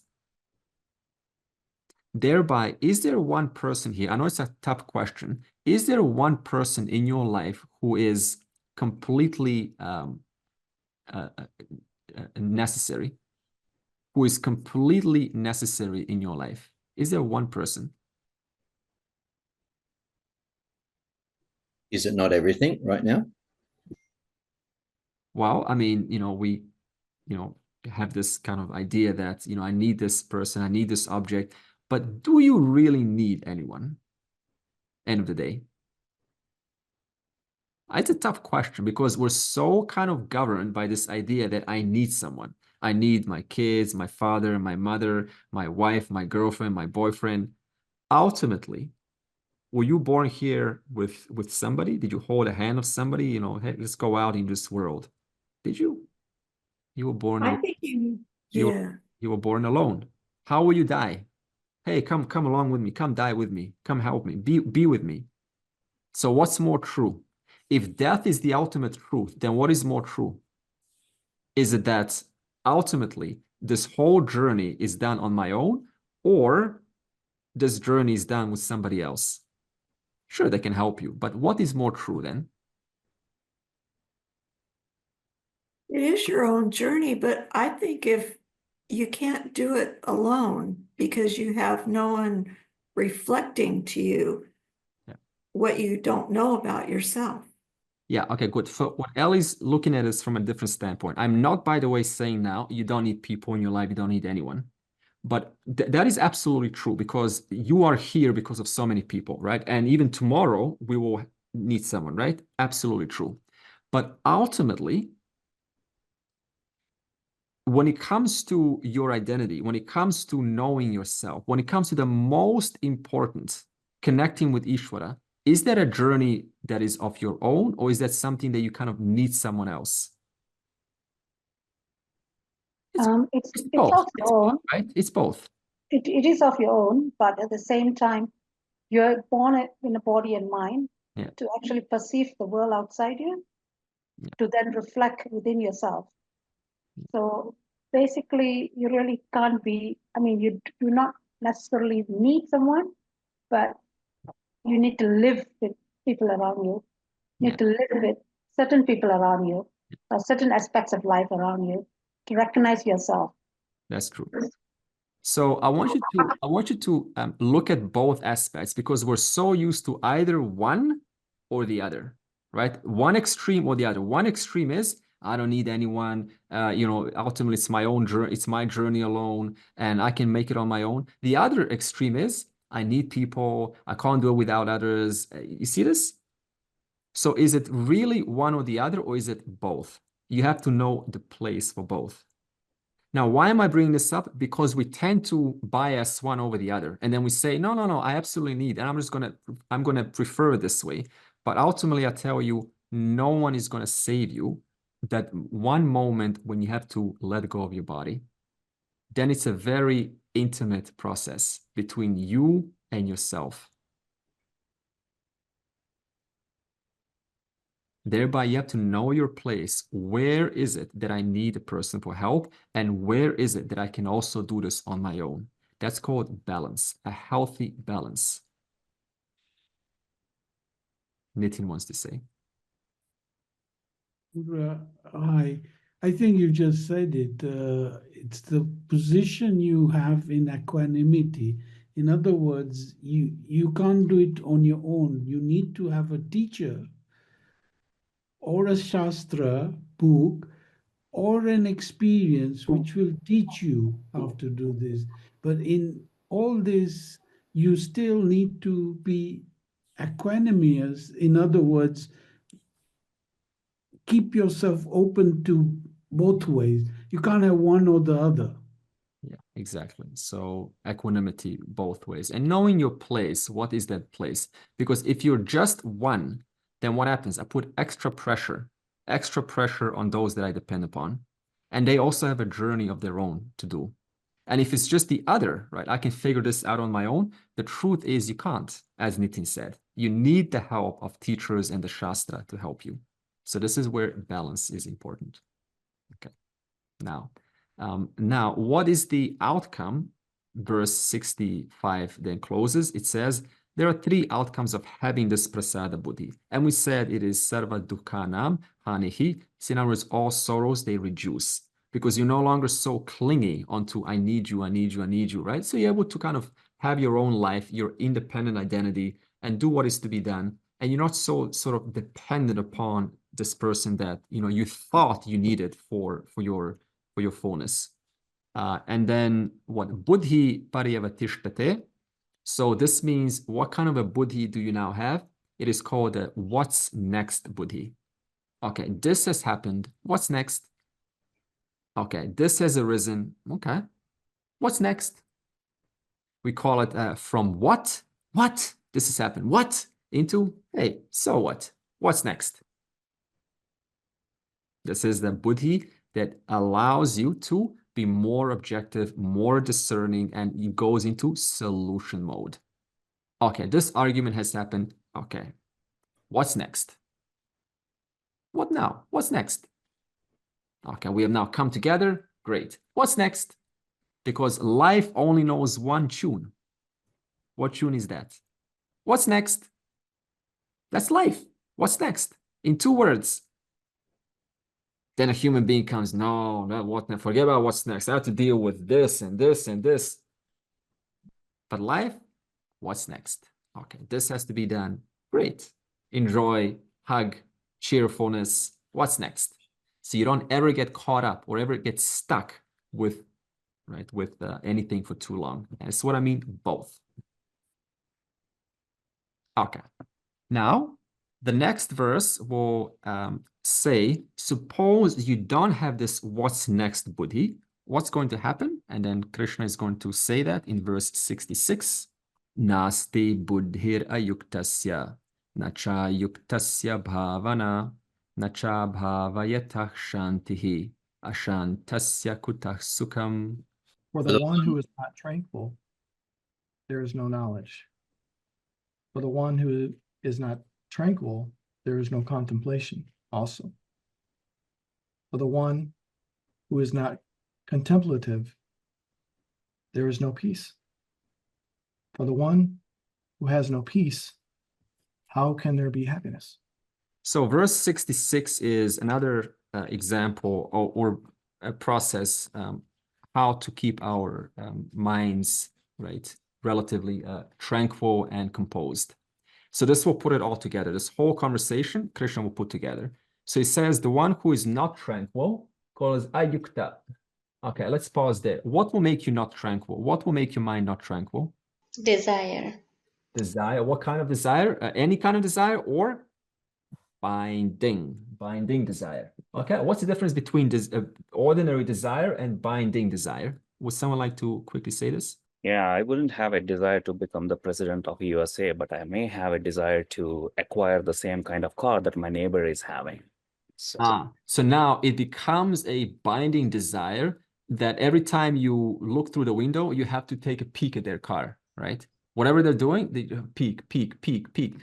Thereby, is there one person here? I know it's a tough question. Is there one person in your life who is completely necessary? Who is completely necessary in your life? Is there one person? Is it not everything right now? Well, I mean, we, have this kind of idea that, I need this person, I need this object. But do you really need anyone? End of the day. It's a tough question, because we're so kind of governed by this idea that I need someone. I need my kids, my father, my mother, my wife, my girlfriend, my boyfriend. Ultimately, were you born here with somebody? Did you hold a hand of somebody? Hey, let's go out in this world. Did you? You were born alone. I think You were born alone. How will you die? Hey, come along with me. Come die with me. Come help me. Be with me. So what's more true? If death is the ultimate truth, then what is more true? Is it that ultimately this whole journey is done on my own, or this journey is done with somebody else. Sure, they can help you, but what is more true then? It is your own journey, but I think if you can't do it alone because you have no one reflecting to you what you don't know about yourself. Yeah, okay, good. So what Ellie's looking at is from a different standpoint. I'm not, by the way, saying now you don't need people in your life, you don't need anyone. But that is absolutely true, because you are here because of so many people, right? And even tomorrow we will need someone, right? Absolutely true. But ultimately, when it comes to your identity, when it comes to knowing yourself, when it comes to the most important, connecting with Ishvara, is that a journey that is of your own, or is that something that you kind of need someone else? It's both. of your own. Right? It's both. It is of your own, but at the same time, you're born in a body and mind to actually perceive the world outside you, to then reflect within yourself. So basically, you really can't be, I mean, you do not necessarily need someone, but you need to live with people around you. You need to live with certain people around you, or certain aspects of life around you, to recognize yourself. That's true. So I want you to look at both aspects, because we're so used to either one or the other, right? One extreme or the other. One extreme is I don't need anyone. Ultimately it's my own journey. It's my journey alone, and I can make it on my own. The other extreme is I need people. I can't do it without others. You see this? So is it really one or the other, or is it both? You have to know the place for both. Now, why am I bringing this up? Because we tend to bias one over the other. And then we say, no, I absolutely need, and I'm going to prefer it this way. But ultimately, I tell you, no one is going to save you. That one moment when you have to let go of your body, then it's a very intimate process between you and yourself. Thereby, you have to know your place. Where is it that I need a person for help? And where is it that I can also do this on my own? That's called balance, a healthy balance. Nitin wants to say. I think you just said it. It's the position you have in equanimity. In other words, you can't do it on your own. You need to have a teacher, or a Shastra book, or an experience which will teach you how to do this. But in all this, you still need to be equanimous. In other words, keep yourself open to both ways. You can't have one or the other. Yeah, exactly. So equanimity both ways. And knowing your place, what is that place? Because if you're just one, then what happens? I put extra pressure on those that I depend upon. And they also have a journey of their own to do. And if it's just the other, right, I can figure this out on my own. The truth is you can't, as Nitin said. You need the help of teachers and the Shastra to help you. So this is where balance is important. Okay. Now, what is the outcome? Verse 65 then closes. It says, there are three outcomes of having this prasada buddhi. And we said it is sarva dukkhanam hanihi. In other words, all sorrows, they reduce. Because you're no longer so clingy onto I need you, right? So you're able to kind of have your own life, your independent identity, and do what is to be done. And you're not so sort of dependent upon this person that you thought you needed for your fullness. And then what? Buddhi paryavatishtate. So this means what kind of a buddhi do you now have? It is called a what's next buddhi. Okay, this has happened. What's next? Okay, this has arisen. Okay, what's next? We call it from what? What? This has happened. What? Into, hey, so what? What's next? This is the buddhi that allows you to be more objective, more discerning, and it goes into solution mode. Okay, this argument has happened. Okay, what's next? What now? What's next? Okay, we have now come together. Great. What's next? Because life only knows one tune. What tune is that? What's next? That's life. What's next? In 2 words. Then a human being comes, no, what? Forget about what's next. I have to deal with this and this and this. But life, what's next? Okay, this has to be done. Great. Enjoy, hug, cheerfulness. What's next? So you don't ever get caught up or ever get stuck with, right, with anything for too long. That's what I mean, both. Okay. Now, the next verse will say, suppose you don't have this what's next buddhi, what's going to happen? And then Krishna is going to say that in verse 66. Nasti buddhir ayuktasya, nacha yuktasya bhavana, nacha bhavayatah shantihi, ashantasya kutah sukham. For the one who is not tranquil, there is no knowledge. For the one who is not tranquil, there is no contemplation also. For the one who is not contemplative, there is no peace. For the one who has no peace, how can there be happiness? So verse 66 is another example or a process, how to keep our minds, right, relatively tranquil and composed. So this will put it all together. This whole conversation, Krishna will put together. So he says, the one who is not tranquil calls ayukta. Okay, let's pause there. What will make you not tranquil? What will make your mind not tranquil? Desire. Desire. What kind of desire? Any kind of desire or binding desire. Okay, what's the difference between this ordinary desire and binding desire? Would someone like to quickly say this? Yeah, I wouldn't have a desire to become the president of USA, but I may have a desire to acquire the same kind of car that my neighbor is having. So now it becomes a binding desire that every time you look through the window, you have to take a peek at their car, right? Whatever they're doing, they peek.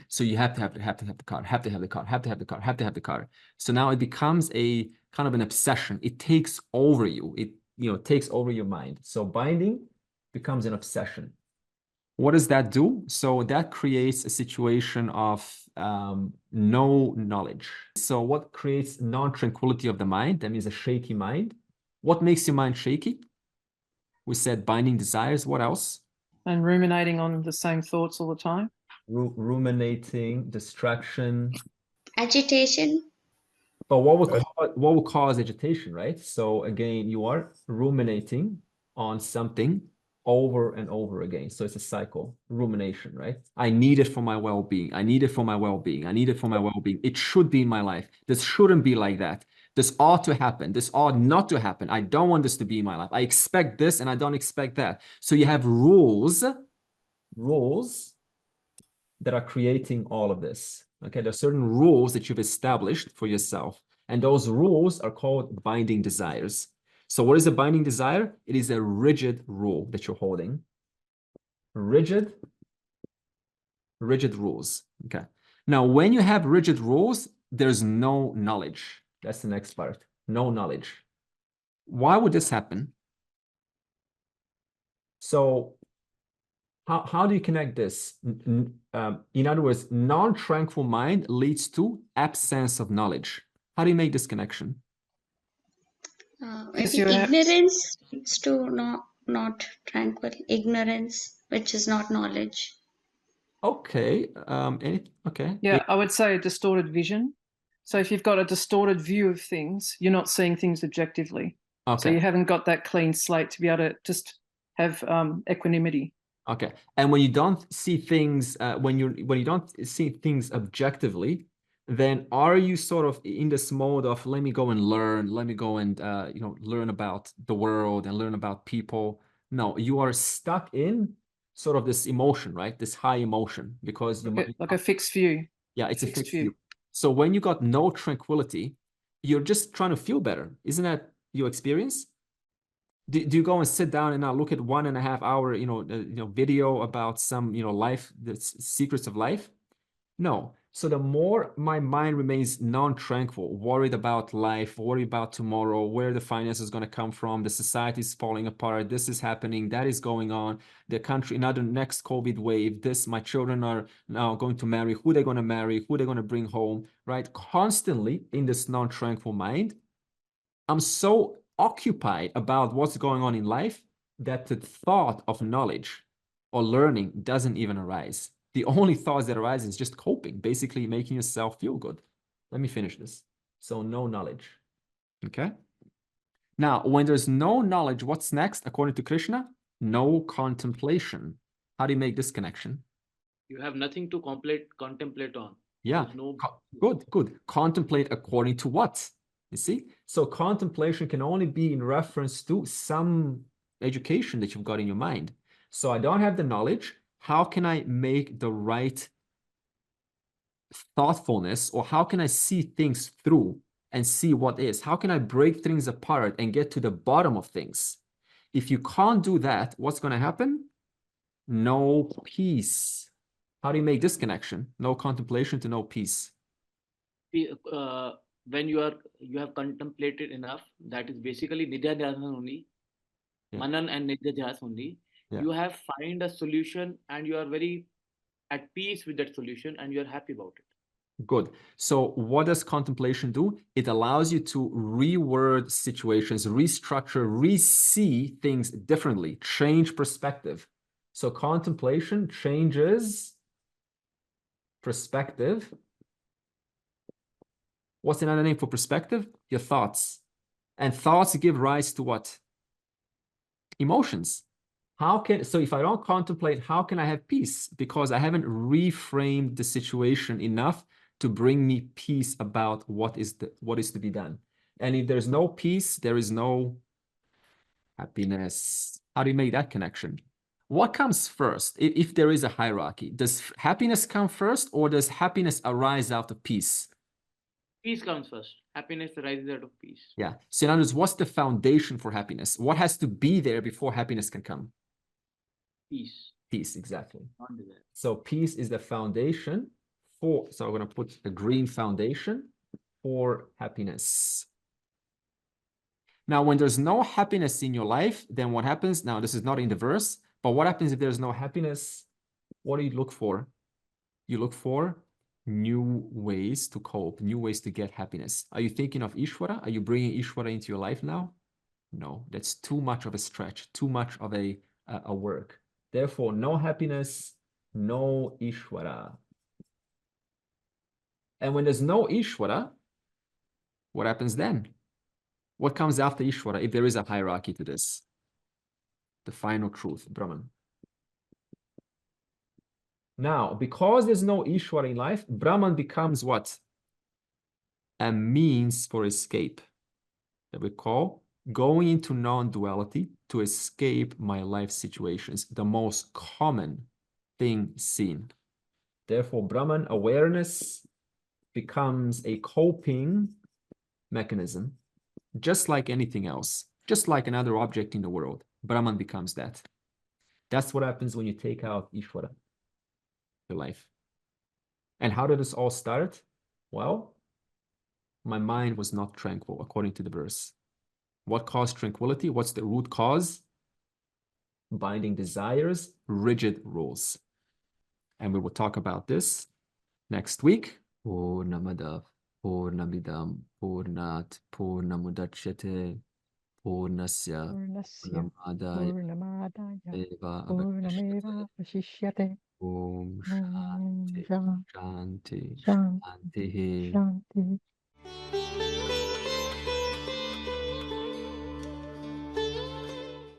So you have to have the car, have to have the car. So now it becomes a kind of an obsession. It takes over you. It takes over your mind. So binding becomes an obsession. What does that do? So that creates a situation of no knowledge. So what creates non-tranquility of the mind? That means a shaky mind. What makes your mind shaky? We said binding desires. What else? And ruminating on the same thoughts all the time. Ruminating, distraction. Agitation. But what will cause agitation, right? So again, you are ruminating on something over and over again. So it's a cycle, rumination, right? I need it for my well-being. I need it for my well-being. I need it for my well-being. It should be in my life. This shouldn't be like that. This ought to happen. This ought not to happen. I don't want this to be in my life. I expect this and I don't expect that. So you have rules that are creating all of this. Okay, there are certain rules that you've established for yourself. And those rules are called binding desires. So what is a binding desire? It is a rigid rule that you're holding. Rigid rules. Okay. Now, when you have rigid rules, there's no knowledge. That's the next part. No knowledge. Why would this happen? So how do you connect this? In other words, non-tranquil mind leads to absence of knowledge. How do you make this connection? Maybe ignorance leads to not tranquil. Ignorance, which is not knowledge. Okay. Okay. Yeah, I would say a distorted vision. So if you've got a distorted view of things, you're not seeing things objectively. Okay. So you haven't got that clean slate to be able to just have equanimity. Okay. And when you don't see things, when you don't see things objectively, then are you sort of in this mode of let me go and learn, let me go and learn about the world and learn about people? No, you are stuck in sort of this emotion, right? This high emotion because you like a fixed view. Yeah, it's a fixed view. So when you got no tranquility, you're just trying to feel better. Isn't that your experience? Do you go and sit down and now look at 1.5 hour video about some life, the secrets of life? No, So the more my mind remains non-tranquil, worried about life, worried about tomorrow, where the finance is going to come from, the society is falling apart, this is happening, that is going on, the country, another next COVID wave, this, my children are now going to marry, who they're going to marry, who they're going to bring home, right? Constantly in this non-tranquil mind, I'm so occupied about what's going on in life that the thought of knowledge or learning doesn't even arise. The only thoughts that arise is just coping, basically making yourself feel good. Let me finish this. So no knowledge, okay? Now, when there's no knowledge, what's next, according to Krishna? No contemplation. How do you make this connection? You have nothing to contemplate on. Yeah, No... good. Contemplate according to what? You see? So contemplation can only be in reference to some education that you've got in your mind. So I don't have the knowledge. How can I make the right thoughtfulness, or how can I see things through and see what is? How can I break things apart and get to the bottom of things? If you can't do that, what's going to happen? No peace. How do you make this connection? No contemplation to no peace. When you have contemplated enough, that is basically nidhyadhyasana only, manan and nidhyadhyas only. You have find a solution and you are very at peace with that solution and you are happy about it. Good. So what does contemplation do? It allows you to reword situations, restructure, re-see things differently, change perspective. So contemplation changes perspective. What's another name for perspective? Your thoughts. And thoughts give rise to what? Emotions. So if I don't contemplate, how can I have peace? Because I haven't reframed the situation enough to bring me peace about what is to be done. And if there's no peace, there is no happiness. How do you make that connection? What comes first? If there is a hierarchy, does happiness come first, or does happiness arise out of peace? Peace comes first. Happiness arises out of peace. Yeah. So in other words, what's the foundation for happiness? What has to be there before happiness can come? Peace. Peace, exactly. Non-desire. So peace is the foundation for, so I'm going to put a green foundation for happiness. Now, when there's no happiness in your life, then what happens? Now, this is not in the verse, but what happens if there's no happiness? What do you look for? You look for new ways to cope, new ways to get happiness. Are you thinking of Ishvara? Are you bringing Ishvara into your life now? No, that's too much of a stretch, too much of a work. Therefore, no happiness, no Ishvara. And when there's no Ishvara, what happens then? What comes after Ishvara, if there is a hierarchy to this? The final truth, Brahman. Now, because there's no Ishvara in life, Brahman becomes what? A means for escape. That we call going into non-duality to escape my life situations, the most common thing seen. Therefore, Brahman awareness becomes a coping mechanism, just like anything else, just like another object in the world. Brahman becomes that. That's what happens when you take out Ishvara, your life. And how did this all start? Well, my mind was not tranquil, according to the verse. What caused tranquility? What's the root cause? Binding desires, rigid rules. And we will talk about this next week. Purnamadav, Purnamidam, Purnat, Purnamudachyate, Purnasya, Purnamadaya, Eva Purnameva Vashishyate. Om Om Shanti, Shanti, Shanti, Shanti. Shanti.